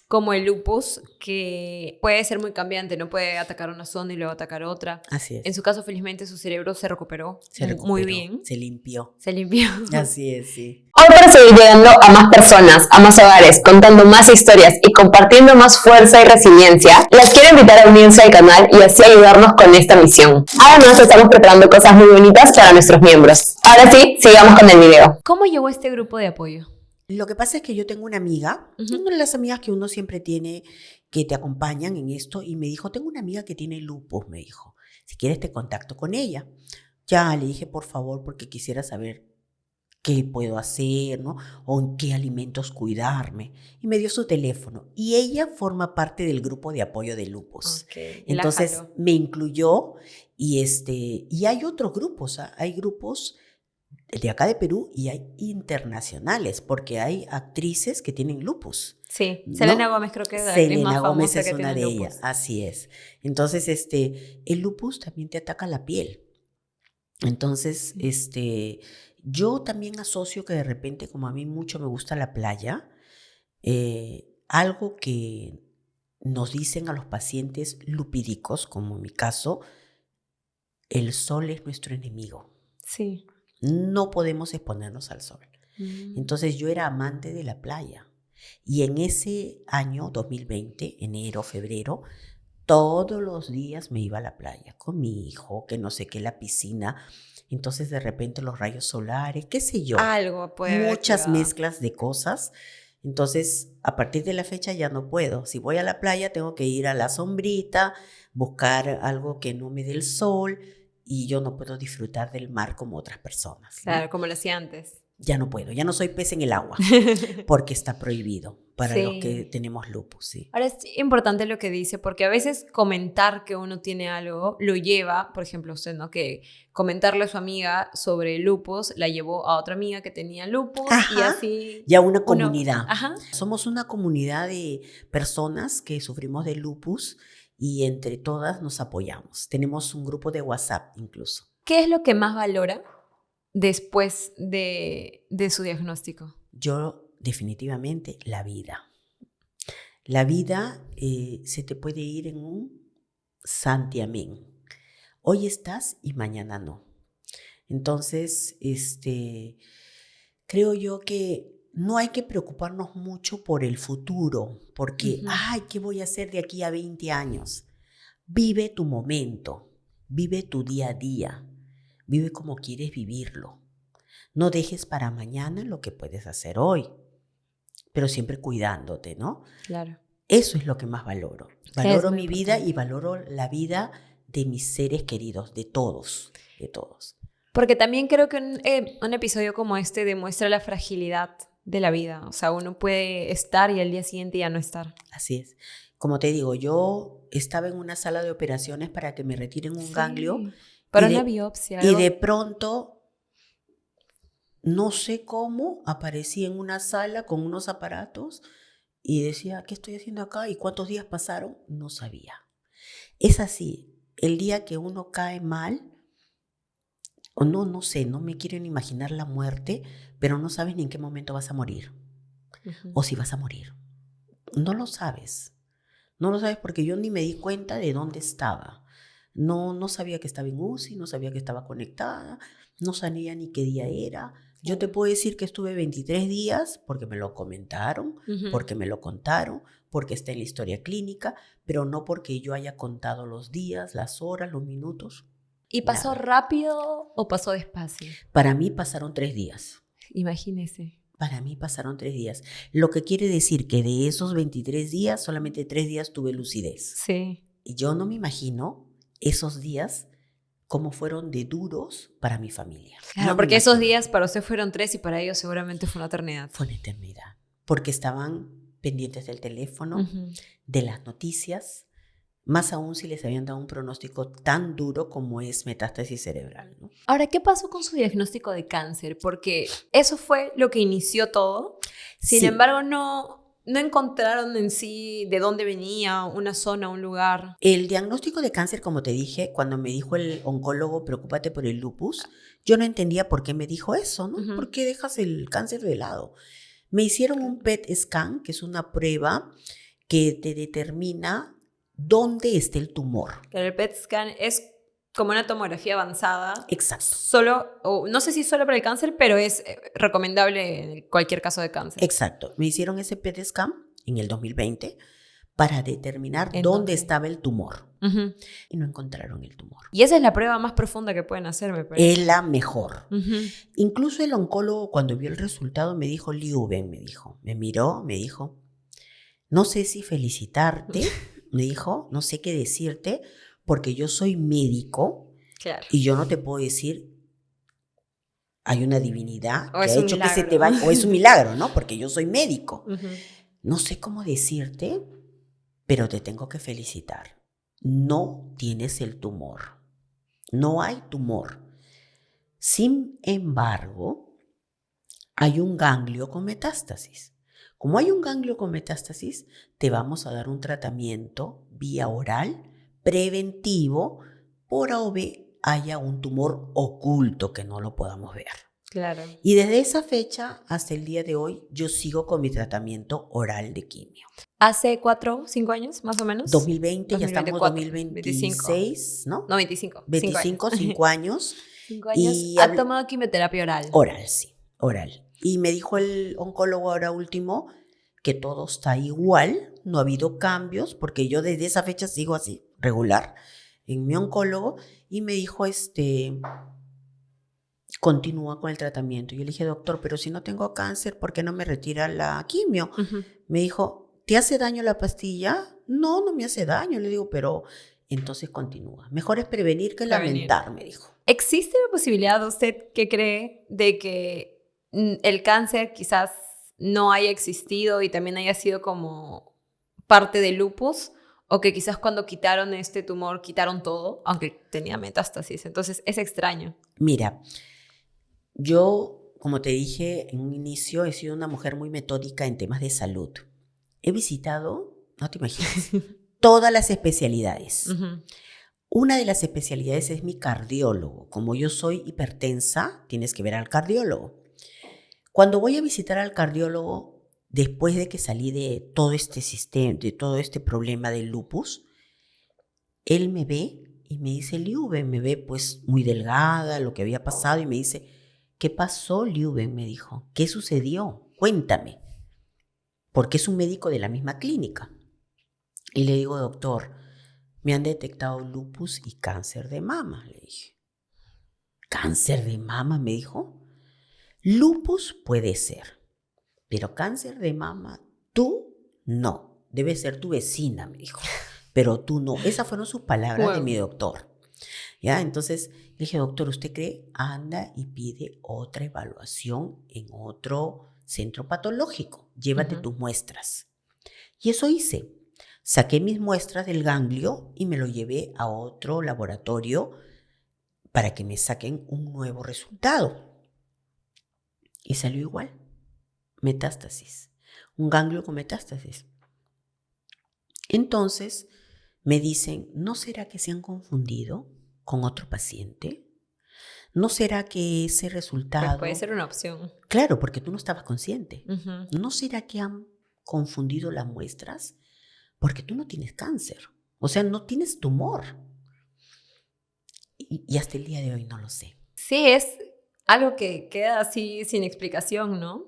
como el lupus, que puede ser muy cambiante, no puede atacar una zona y luego atacar otra. Así En es, su caso, felizmente, su cerebro se recuperó se recuperó, muy bien. se limpió. Se limpió. Así es, sí. Hoy, para seguir llegando a más personas, a más hogares, contando más historias y compartiendo más fuerza y resiliencia, las quiero invitar a unirse al canal y así ayudarnos con esta misión. Además, estamos preparando cosas muy bonitas para nuestros miembros. Ahora sí, sigamos con el video. ¿Cómo llegó este grupo de apoyo? Lo que pasa es que yo tengo una amiga, Ujú. una de las amigas que uno siempre tiene, que te acompañan en esto, y me dijo, tengo una amiga que tiene lupus, me dijo, si quieres te contacto con ella. Ya, le dije, por favor, porque quisiera saber qué puedo hacer, ¿no? O en qué alimentos cuidarme. Y me dio su teléfono. Y ella forma parte del grupo de apoyo de lupus. Okay. Y la Entonces jaló. me incluyó y hay otros grupos, ¿ah? Hay grupos de acá de Perú y hay internacionales, porque hay actrices que tienen lupus. Sí, ¿no? Selena Gómez creo que es la actriz Selena más Gómez famosa es que una tiene de lupus. ellas, así es. Entonces, el lupus también te ataca la piel. Entonces, yo también asocio que de repente, como a mí mucho me gusta la playa, algo que nos dicen a los pacientes lupídicos, como en mi caso, el sol es nuestro enemigo. Sí. No podemos exponernos al sol. Entonces yo era amante de la playa. Y en ese año 2020, enero, febrero, todos los días me iba a la playa con mi hijo, que no sé qué, la piscina. Entonces de repente los rayos solares, qué sé yo. Algo puede haber Muchas activado. mezclas de cosas. Entonces, a partir de la fecha ya no puedo. Si voy a la playa, tengo que ir a la sombrita, buscar algo que no me dé el sol, y yo no puedo disfrutar del mar como otras personas, ¿no? Claro, como lo hacía antes. Ya no puedo, ya no soy pez en el agua, porque está prohibido para los que Sí. tenemos lupus, sí. Ahora es importante lo que dice, porque a veces comentar que uno tiene algo lo lleva, por ejemplo, usted, ¿no? Que comentarle a su amiga sobre lupus la llevó a otra amiga que tenía lupus y Ajá. así. Ya una uno- comunidad. Ajá. Somos una comunidad de personas que sufrimos de lupus y entre todas nos apoyamos. Tenemos un grupo de WhatsApp incluso. ¿Qué es lo que más valora después de su diagnóstico? Yo definitivamente la vida. La vida se te puede ir en un santiamén. Hoy estás y mañana no. Entonces, creo yo que no hay que preocuparnos mucho por el futuro, porque, Ujú. ay, ¿qué voy a hacer de aquí a 20 años? Vive tu momento, vive tu día a día, vive como quieres vivirlo. No dejes para mañana lo que puedes hacer hoy, pero siempre cuidándote, ¿no? Claro. Eso es lo que más valoro. Es Valoro muy mi vida importante. y valoro la vida de mis seres queridos, de todos, de todos. Porque también creo que un episodio como este demuestra la fragilidad de la vida. O sea, uno puede estar y al día siguiente ya no estar. Así es. Como te digo, yo estaba en una sala de operaciones para que me retiren un ganglio. Para y una de- biopsia. Y algo. de pronto, no sé cómo, aparecí en una sala con unos aparatos y decía, ¿qué estoy haciendo acá? ¿Y cuántos días pasaron? No sabía. Es así, el día que uno cae mal, O no, no sé, no me quiero ni imaginar la muerte, pero no sabes ni en qué momento vas a morir. O si vas a morir. No lo sabes. No lo sabes porque yo ni me di cuenta de dónde estaba. No sabía que estaba en UCI, no sabía que estaba conectada, no sabía ni qué día era. Yo te puedo decir que estuve 23 días porque me lo comentaron, porque me lo contaron, porque está en la historia clínica, pero no porque yo haya contado los días, las horas, los minutos. ¿Y pasó Nada. rápido o pasó despacio? Para mí pasaron 3 días. Imagínese. Para mí pasaron 3 días. Lo que quiere decir que de esos 23 días, solamente 3 días tuve lucidez. Sí. Y yo no me imagino esos días cómo fueron de duros para mi familia. Claro, No me porque esos imagino. días para usted fueron 3 y para ellos seguramente fue una eternidad. Fue una eternidad. Porque estaban pendientes del teléfono, de las noticias, más aún si les habían dado un pronóstico tan duro como es metástasis cerebral, ¿no? Ahora, ¿qué pasó con su diagnóstico de cáncer? Porque eso fue lo que inició todo. Sin Sí. embargo, no encontraron en sí de dónde venía, una zona, un lugar. El diagnóstico de cáncer, como te dije, cuando me dijo el oncólogo, preocúpate por el lupus, yo no entendía por qué me dijo eso, ¿no? ¿Por qué dejas el cáncer de lado? Me hicieron un PET scan, que es una prueba que te determina dónde está el tumor. El PET scan es como una tomografía avanzada. Exacto. Solo, o no sé si solo para el cáncer, pero es recomendable en cualquier caso de cáncer. Exacto. Me hicieron ese PET scan en el 2020 para determinar ¿En dónde dónde? estaba el tumor. Y no encontraron el tumor. Y esa es la prueba más profunda que pueden hacer, me parece. Es la mejor. Incluso el oncólogo, cuando vio el resultado, me dijo, Liuben, me dijo. Me miró, me dijo, no sé si felicitarte, me dijo, no sé qué decirte, porque yo soy médico. Claro. Y yo no te puedo decir, hay una divinidad O que es ha un hecho que se milagro. te vaya, o es un milagro, ¿no? Porque yo soy médico. No sé cómo decirte, pero te tengo que felicitar. No tienes el tumor. No hay tumor. Sin embargo, hay un ganglio con metástasis. Como hay un ganglio con metástasis, te vamos a dar un tratamiento vía oral preventivo por AOV haya un tumor oculto que no lo podamos ver. Claro. Y desde esa fecha hasta el día de hoy, yo sigo con mi tratamiento oral de quimio. ¿Hace 4, 5 años, más o menos? 2020, ya estamos en 2024, 2026, ¿no? No, 25. 25, 5 años. 5 años. Y ¿Ha tomado quimioterapia oral? Oral, sí, oral. Y me dijo el oncólogo ahora último que todo está igual, no ha habido cambios, porque yo desde esa fecha sigo así, regular, en mi oncólogo, y me dijo, continúa con el tratamiento. Yo le dije, doctor, pero si no tengo cáncer, ¿por qué no me retira la quimio? Me dijo, ¿te hace daño la pastilla? No, no me hace daño. Le digo, pero entonces continúa. Mejor es prevenir que lamentar, me dijo. ¿Existe la posibilidad, usted que cree, de que el cáncer quizás no haya existido y también haya sido como parte del lupus? O que quizás cuando quitaron este tumor, quitaron todo, aunque tenía metástasis. Entonces, es extraño. Mira, yo, como te dije en un inicio, he sido una mujer muy metódica en temas de salud. He visitado, no te imaginas, todas las especialidades. Una de las especialidades es mi cardiólogo. Como yo soy hipertensa, tienes que ver al cardiólogo. Cuando voy a visitar al cardiólogo, después de que salí de todo este sistema, de todo este problema del lupus, él me ve y me dice, Liuben, me ve pues muy delgada, lo que había pasado, y me dice, ¿qué pasó, Liuben? Me dijo, ¿qué sucedió? Cuéntame. Porque es un médico de la misma clínica. Y le digo, doctor, me han detectado lupus y cáncer de mama, le dije. ¿Cáncer de mama? Me dijo. Lupus puede ser, pero cáncer de mama, tú no. Debe ser tu vecina, me dijo, pero tú no. Esas fueron sus palabras de mi doctor. ¿Ya? Entonces le dije, doctor, ¿usted cree? Anda y pide otra evaluación en otro centro patológico. Llévate tus muestras. Y eso hice. Saqué mis muestras del ganglio y me lo llevé a otro laboratorio para que me saquen un nuevo resultado. Y salió igual. Metástasis. Un ganglio con metástasis. Entonces me dicen, ¿no será que se han confundido con otro paciente? ¿No será que ese Pues resultado... puede ser una opción. Claro, porque tú no estabas consciente. Ujú. ¿No será que han confundido las muestras? Porque tú no tienes cáncer. O sea, no tienes tumor. Y hasta el día de hoy no lo sé. Sí, es algo que queda así sin explicación, ¿no?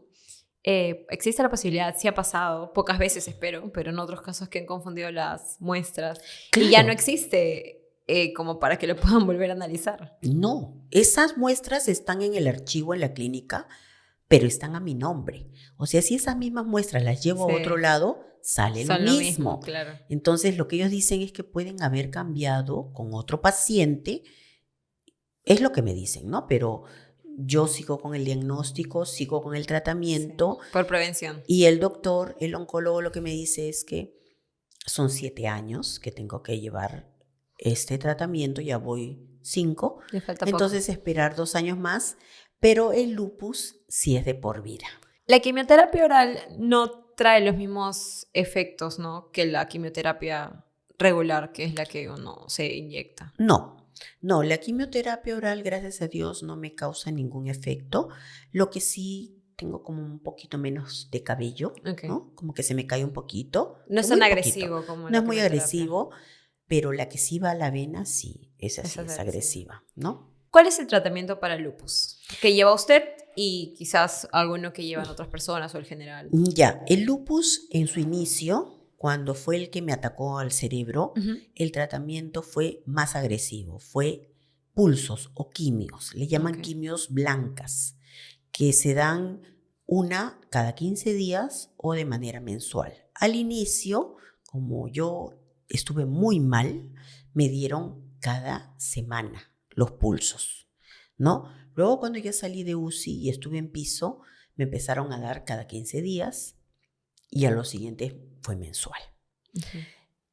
Existe la posibilidad, sí ha pasado, pocas veces espero, pero en otros casos que han confundido las muestras y ya no Claro. existe como para que lo puedan volver a analizar. No, esas muestras están en el archivo en la clínica, pero están a mi nombre. O sea, si esas mismas muestras las llevo a otro Sí, lado, sale lo son lo mismo, mismo. claro. Entonces, lo que ellos dicen es que pueden haber cambiado con otro paciente. Es lo que me dicen, ¿no? Pero yo sigo con el diagnóstico, sigo con el Sí, tratamiento por prevención. y el doctor, el oncólogo, lo que me dice es que son 7 años que tengo que llevar este tratamiento, ya voy 5, Le falta poco. entonces esperar 2 años más, pero el lupus sí es de por vida. La quimioterapia oral no trae los mismos efectos, ¿no? Que la quimioterapia regular, que es la que uno se inyecta. No, la quimioterapia oral, gracias a Dios, no me causa ningún efecto. Lo que sí tengo como un poquito menos de cabello, Ok. ¿no? Como que se me cae un poquito. No es muy tan poquito. agresivo como No la es muy quimioterapia. agresivo, pero la que sí va a la vena, sí, esa sí Esa es es agresiva, ¿no? ¿Cuál es el tratamiento para el lupus? Que lleva usted y quizás alguno que llevan otras personas o el general. Ya, el lupus en su inicio, cuando fue el que me atacó al cerebro, Ujú. el tratamiento fue más agresivo, fue pulsos o quimios, le llaman Ok. quimios blancas, que se dan una cada 15 días o de manera mensual. Al inicio, como yo estuve muy mal, me dieron cada semana los pulsos, ¿no? Luego cuando ya salí de UCI y estuve en piso, me empezaron a dar cada 15 días y a los siguientes fue mensual. Ujú.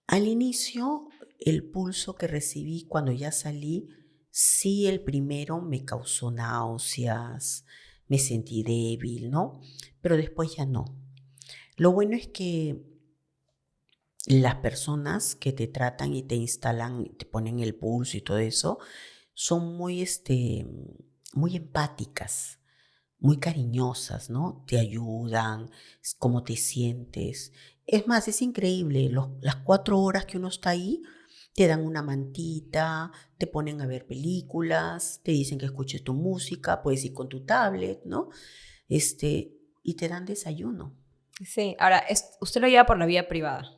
Al inicio, el pulso que recibí cuando ya salí, sí, el primero me causó náuseas, me sentí débil, ¿no? Pero después ya no. Lo bueno es que las personas que te tratan y te instalan, te ponen el pulso y todo eso, son muy empáticas, muy cariñosas, ¿no? Te ayudan, cómo te sientes. Es más, es increíble, las 4 horas que uno está ahí, te dan una mantita, te ponen a ver películas, te dicen que escuches tu música, puedes ir con tu tablet, ¿no? Y te dan desayuno. Sí, ahora, usted lo lleva por la vía privada.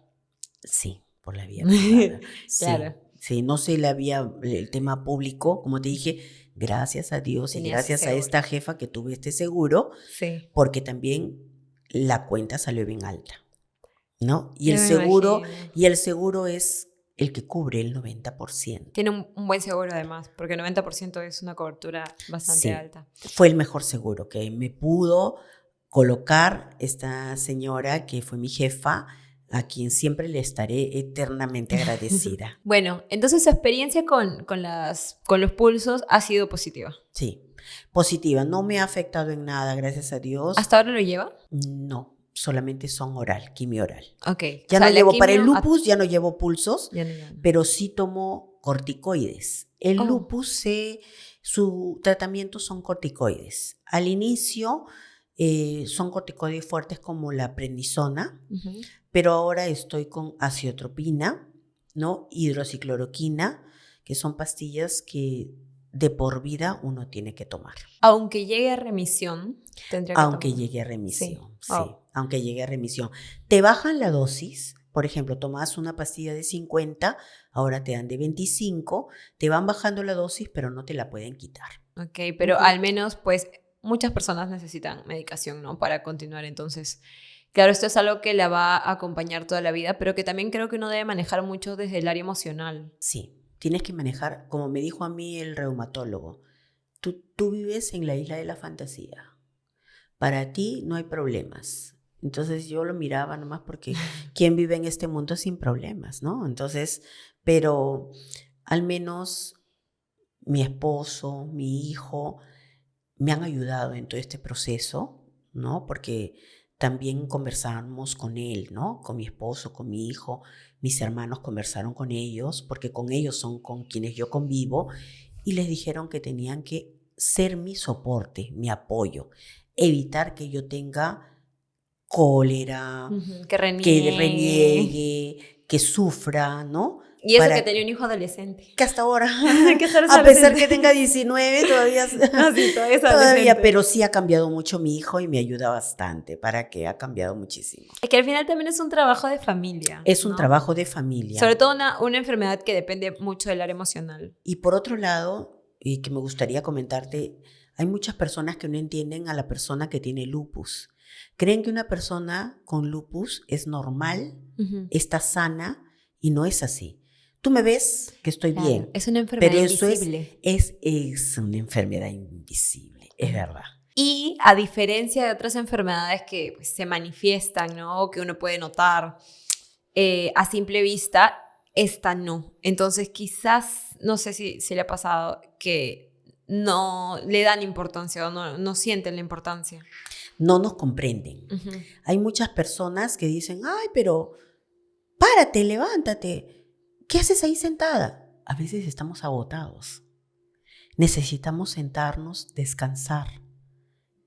Sí, por la vía privada. Sí, Claro, sí, no sé el tema público, como te dije, gracias a Dios y tenía su gracias a seguro. esta jefa que tuve este seguro, Sí, porque también la cuenta salió bien alta, ¿no? yo me imagino. Y el seguro es el que cubre el 90%. Tiene un buen seguro además, porque el 90% es una cobertura bastante Sí, alta. fue el mejor seguro que me pudo colocar esta señora que fue mi jefa, a quien siempre le estaré eternamente agradecida. Bueno, entonces su experiencia con los pulsos ha sido positiva. Sí, positiva, no me ha afectado en nada, gracias a Dios. ¿Hasta ahora lo lleva? No, solamente son oral, quimio oral. Ok. Ya O sea, no la llevo, para el quimio... lupus ya no llevo pulsos, Ya no lleva. pero sí tomo corticoides. El Oh. lupus, su tratamiento son corticoides. Al inicio son corticoides fuertes como la prednisona, Ujú. pero ahora estoy con aciotropina, ¿no? Hidroxicloroquina, que son pastillas que de por vida uno tiene que tomar. Aunque llegue a remisión, tendría que Aunque tomar. llegue a remisión, Sí. sí, Oh. aunque llegue a remisión. Te bajan la dosis, por ejemplo, tomas una pastilla de 50, ahora te dan de 25, te van bajando la dosis, pero no te la pueden quitar. Ok, pero Ujú. al menos, pues, muchas personas necesitan medicación, ¿no? Para continuar. Entonces, claro, esto es algo que la va a acompañar toda la vida, pero que también creo que uno debe manejar mucho desde el área emocional. Sí, tienes que manejar, como me dijo a mí el reumatólogo, tú vives en la isla de la fantasía. Para ti no hay problemas. Entonces yo lo miraba nomás porque ¿quién vive en este mundo sin problemas, no? Entonces, pero al menos mi esposo, mi hijo, me han ayudado en todo este proceso, ¿no? Porque también conversamos con él, ¿no? Con mi esposo, con mi hijo, mis hermanos conversaron con ellos, porque con ellos son con quienes yo convivo, y les dijeron que tenían que ser mi soporte, mi apoyo, evitar que yo tenga cólera, Que que reniegue. reniegue, que sufra, ¿no? Y eso que Para tenía un hijo adolescente. que hasta ahora, Que hasta ahora es a pesar adolescente. que tenga 19, todavía, No, sí, todavía es todavía, adolescente. pero sí ha cambiado mucho mi hijo y me ayuda bastante, para que ha cambiado muchísimo. Es que al final también es un trabajo de familia. Es un ¿no? trabajo de familia. Sobre todo una enfermedad que depende mucho del área emocional. Y por otro lado, y que me gustaría comentarte, hay muchas personas que no entienden a la persona que tiene lupus. Creen que una persona con lupus es normal, está sana, y no es así. Tú me ves que estoy Claro, bien, es una enfermedad pero eso invisible. es una enfermedad invisible, es verdad. Y a diferencia de otras enfermedades que pues, se manifiestan, ¿no? O que uno puede notar a simple vista, esta no. Entonces quizás, no sé si le ha pasado que no le dan importancia o no sienten la importancia. No nos comprenden. Hay muchas personas que dicen, ay, pero párate, levántate. ¿Qué haces ahí sentada? A veces estamos agotados. Necesitamos sentarnos, descansar.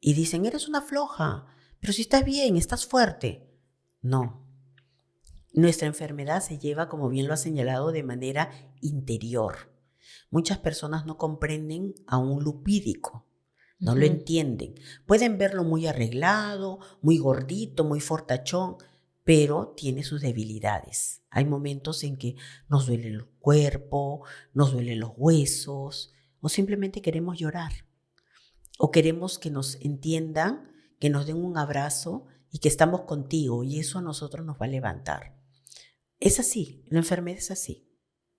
Y dicen, eres una floja, pero si estás bien, estás fuerte. No. Nuestra enfermedad se lleva, como bien lo ha señalado, de manera interior. Muchas personas no comprenden a un lupídico. No lo entienden. Pueden verlo muy arreglado, muy gordito, muy fortachón, pero tiene sus debilidades. Hay momentos en que nos duele el cuerpo, nos duelen los huesos, o simplemente queremos llorar. O queremos que nos entiendan, que nos den un abrazo y que estamos contigo, y eso a nosotros nos va a levantar. Es así, la enfermedad es así.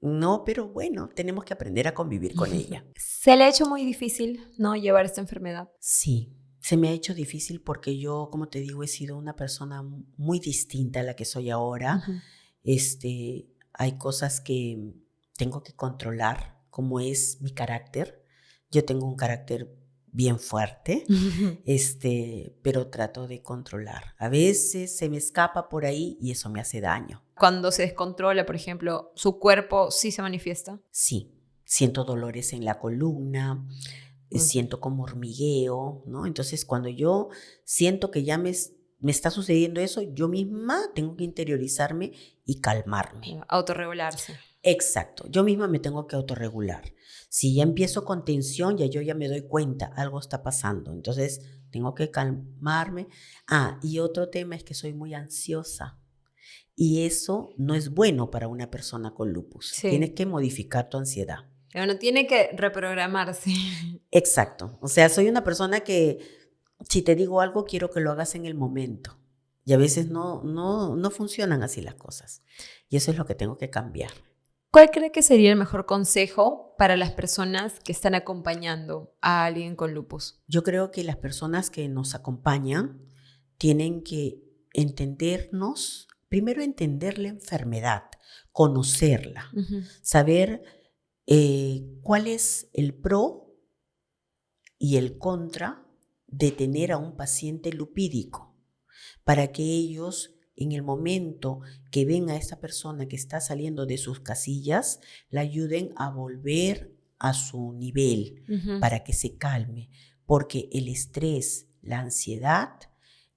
No, pero bueno, tenemos que aprender a convivir con ella. ¿Se le ha hecho muy difícil, no, llevar esta enfermedad? Sí, se me ha hecho difícil porque yo, como te digo, he sido una persona muy distinta a la que soy ahora. Hay cosas que tengo que controlar, como es mi carácter. Yo tengo un carácter bien fuerte, pero trato de controlar. A veces se me escapa por ahí y eso me hace daño. Cuando se descontrola, por ejemplo, ¿su cuerpo sí se manifiesta? Sí, siento dolores en la columna, siento como hormigueo, ¿no? Entonces, cuando yo siento que ya me está sucediendo eso, yo misma tengo que interiorizarme y calmarme. Autorregularse. Exacto, yo misma me tengo que autorregular. Si ya empiezo con tensión, yo ya me doy cuenta, algo está pasando. Entonces, tengo que calmarme. Y otro tema es que soy muy ansiosa. Y eso no es bueno para una persona con lupus. Sí. Tienes que modificar tu ansiedad. Uno tiene que reprogramarse. Exacto. O sea, soy una persona que si te digo algo, quiero que lo hagas en el momento. Y a veces no funcionan así las cosas. Y eso es lo que tengo que cambiar. ¿Cuál cree que sería el mejor consejo para las personas que están acompañando a alguien con lupus? Yo creo que las personas que nos acompañan tienen que entendernos, primero entender la enfermedad, conocerla, saber cuál es el pro y el contra de tener a un paciente lupídico, para que ellos, en el momento que ven a esta persona que está saliendo de sus casillas, la ayuden a volver a su nivel, para que se calme, porque el estrés, la ansiedad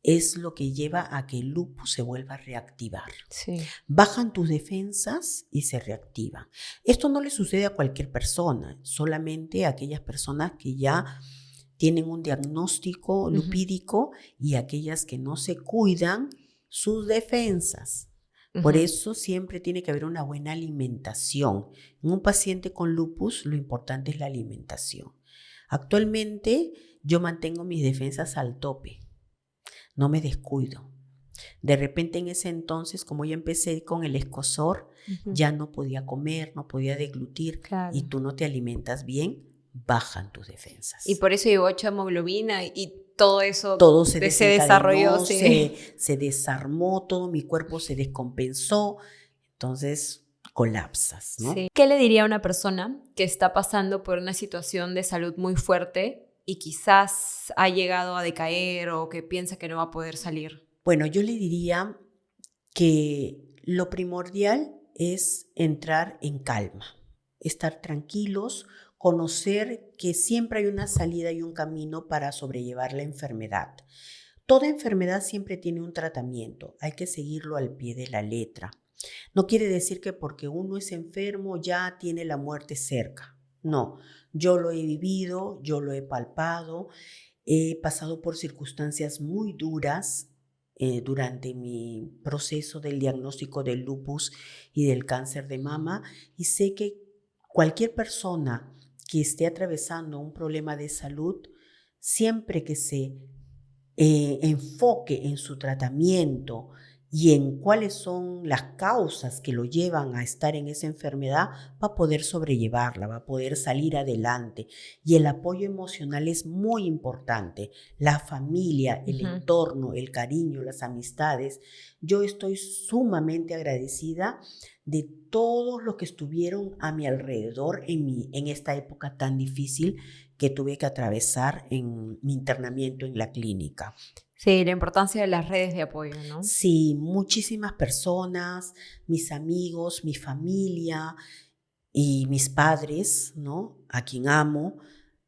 es lo que lleva a que el lupus se vuelva a reactivar. Sí. Bajan tus defensas y se reactivan. Esto no le sucede a cualquier persona, solamente a aquellas personas que ya tienen un diagnóstico lupídico y aquellas que no se cuidan sus defensas. Por eso siempre tiene que haber una buena alimentación. En un paciente con lupus lo importante es la alimentación. Actualmente yo mantengo mis defensas al tope. No me descuido. De repente en ese entonces, como yo empecé con el escozor, ya no podía comer, no podía deglutir, claro. Y tú no te alimentas bien, bajan tus defensas. Y por eso llegó hemoglobina y todo eso todo se desarrolló. Sí. Se desarmó, todo mi cuerpo se descompensó, entonces colapsas, ¿no? Sí. ¿Qué le diría a una persona que está pasando por una situación de salud muy fuerte y quizás ha llegado a decaer o que piensa que no va a poder salir? Bueno, yo le diría que lo primordial es entrar en calma, estar tranquilos, conocer que siempre hay una salida y un camino para sobrellevar la enfermedad. Toda enfermedad siempre tiene un tratamiento, hay que seguirlo al pie de la letra. No quiere decir que porque uno es enfermo ya tiene la muerte cerca. No, yo lo he vivido, yo lo he palpado, he pasado por circunstancias muy duras durante mi proceso del diagnóstico del lupus y del cáncer de mama, y sé que cualquier persona que esté atravesando un problema de salud, siempre que se enfoque en su tratamiento y en cuáles son las causas que lo llevan a estar en esa enfermedad, va a poder sobrellevarla, va a poder salir adelante. Y el apoyo emocional es muy importante. La familia, el entorno, el cariño, las amistades. Yo estoy sumamente agradecida de todos los que estuvieron a mi alrededor en esta época tan difícil que tuve que atravesar en mi internamiento en la clínica. Sí, la importancia de las redes de apoyo, ¿no? Sí, muchísimas personas, mis amigos, mi familia y mis padres, ¿no? A quien amo,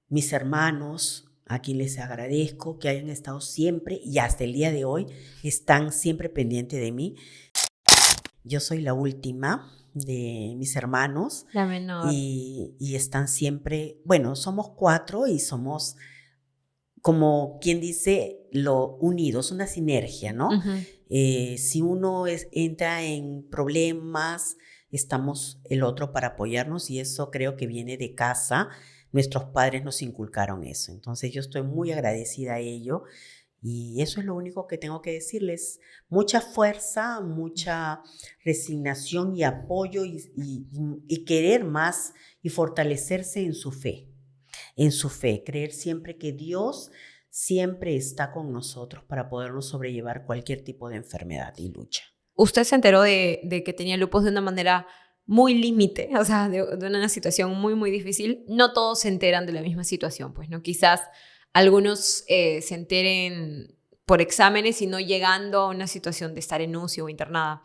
mis hermanos, a quien les agradezco que hayan estado siempre y hasta el día de hoy están siempre pendientes de mí. Yo soy la última de mis hermanos. La menor. Y están siempre, bueno, somos 4 y somos, como quien dice, lo unidos, una sinergia, ¿no? Si uno entra en problemas, estamos el otro para apoyarnos, y eso creo que viene de casa. Nuestros padres nos inculcaron eso. Entonces yo estoy muy agradecida a ello. Y eso es lo único que tengo que decirles. Mucha fuerza, mucha resignación y apoyo y querer más y fortalecerse en su fe. En su fe, creer siempre que Dios siempre está con nosotros para podernos sobrellevar cualquier tipo de enfermedad y lucha. Usted se enteró de que tenía lupus de una manera muy límite, o sea, de una situación muy, muy difícil. No todos se enteran de la misma situación, pues, ¿no? Quizás algunos se enteren por exámenes y no llegando a una situación de estar en UCI o internada.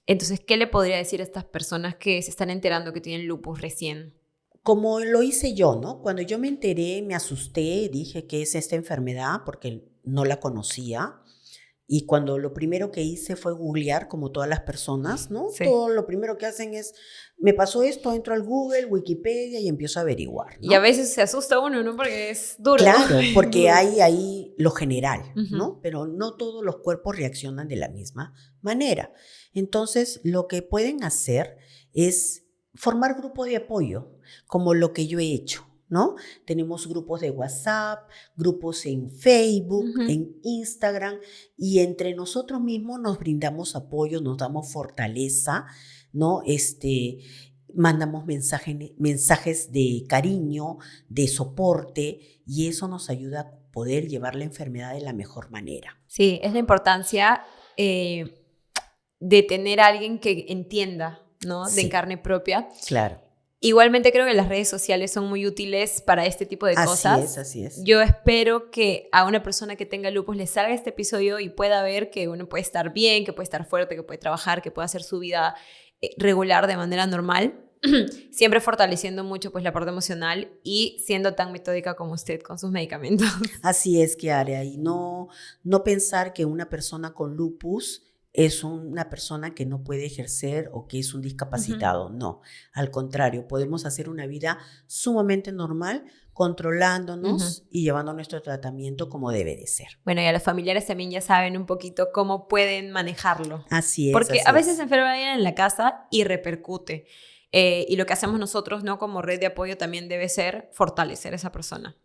Entonces, ¿qué le podría decir a estas personas que se están enterando que tienen lupus recién? Como lo hice yo, ¿no? Cuando yo me enteré, me asusté, dije, ¿qué es esta enfermedad? Porque no la conocía. Y cuando lo primero que hice fue googlear, como todas las personas, ¿no? Sí. Todo lo primero que hacen es, me pasó esto, entro al Google, Wikipedia y empiezo a averiguar, ¿no? Y a veces se asusta uno, ¿no? Porque es duro. Claro, porque hay ahí lo general, ¿no? Pero no todos los cuerpos reaccionan de la misma manera. Entonces, lo que pueden hacer es formar grupos de apoyo, como lo que yo he hecho, ¿no? Tenemos grupos de WhatsApp, grupos en Facebook, en Instagram, y entre nosotros mismos nos brindamos apoyo, nos damos fortaleza, ¿no? Mandamos mensajes de cariño, de soporte, y eso nos ayuda a poder llevar la enfermedad de la mejor manera. Sí, es la importancia de tener a alguien que entienda, ¿no? Sí. De carne propia. Claro. Igualmente creo que las redes sociales son muy útiles para este tipo de cosas. Así es. Yo espero que a una persona que tenga lupus le salga este episodio y pueda ver que uno puede estar bien, que puede estar fuerte, que puede trabajar, que puede hacer su vida regular de manera normal, siempre fortaleciendo mucho pues la parte emocional y siendo tan metódica como usted con sus medicamentos. Así es, Kiara, y no pensar que una persona con lupus es una persona que no puede ejercer o que es un discapacitado. No, al contrario, podemos hacer una vida sumamente normal, controlándonos y llevando nuestro tratamiento como debe de ser. Bueno, y a los familiares también ya saben un poquito cómo pueden manejarlo. Así es. Porque a veces se enferma alguien en la casa y repercute. Y lo que hacemos nosotros, ¿no? Como red de apoyo también debe ser fortalecer a esa persona.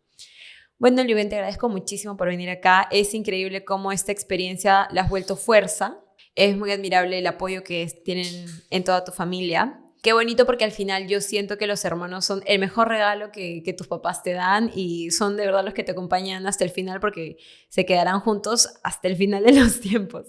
Bueno, Lubén, te agradezco muchísimo por venir acá. Es increíble cómo esta experiencia la has vuelto fuerza. Es muy admirable el apoyo que tienen en toda tu familia. Qué bonito, porque al final yo siento que los hermanos son el mejor regalo que tus papás te dan, y son de verdad los que te acompañan hasta el final, porque se quedarán juntos hasta el final de los tiempos.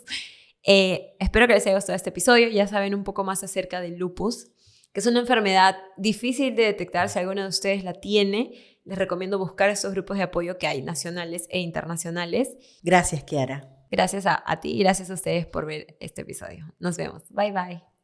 Espero que les haya gustado este episodio. Ya saben un poco más acerca del lupus, que es una enfermedad difícil de detectar. Si alguno de ustedes la tiene, les recomiendo buscar esos grupos de apoyo que hay, nacionales e internacionales. Gracias, Kiara. Gracias a ti y gracias a ustedes por ver este episodio. Nos vemos. Bye, bye.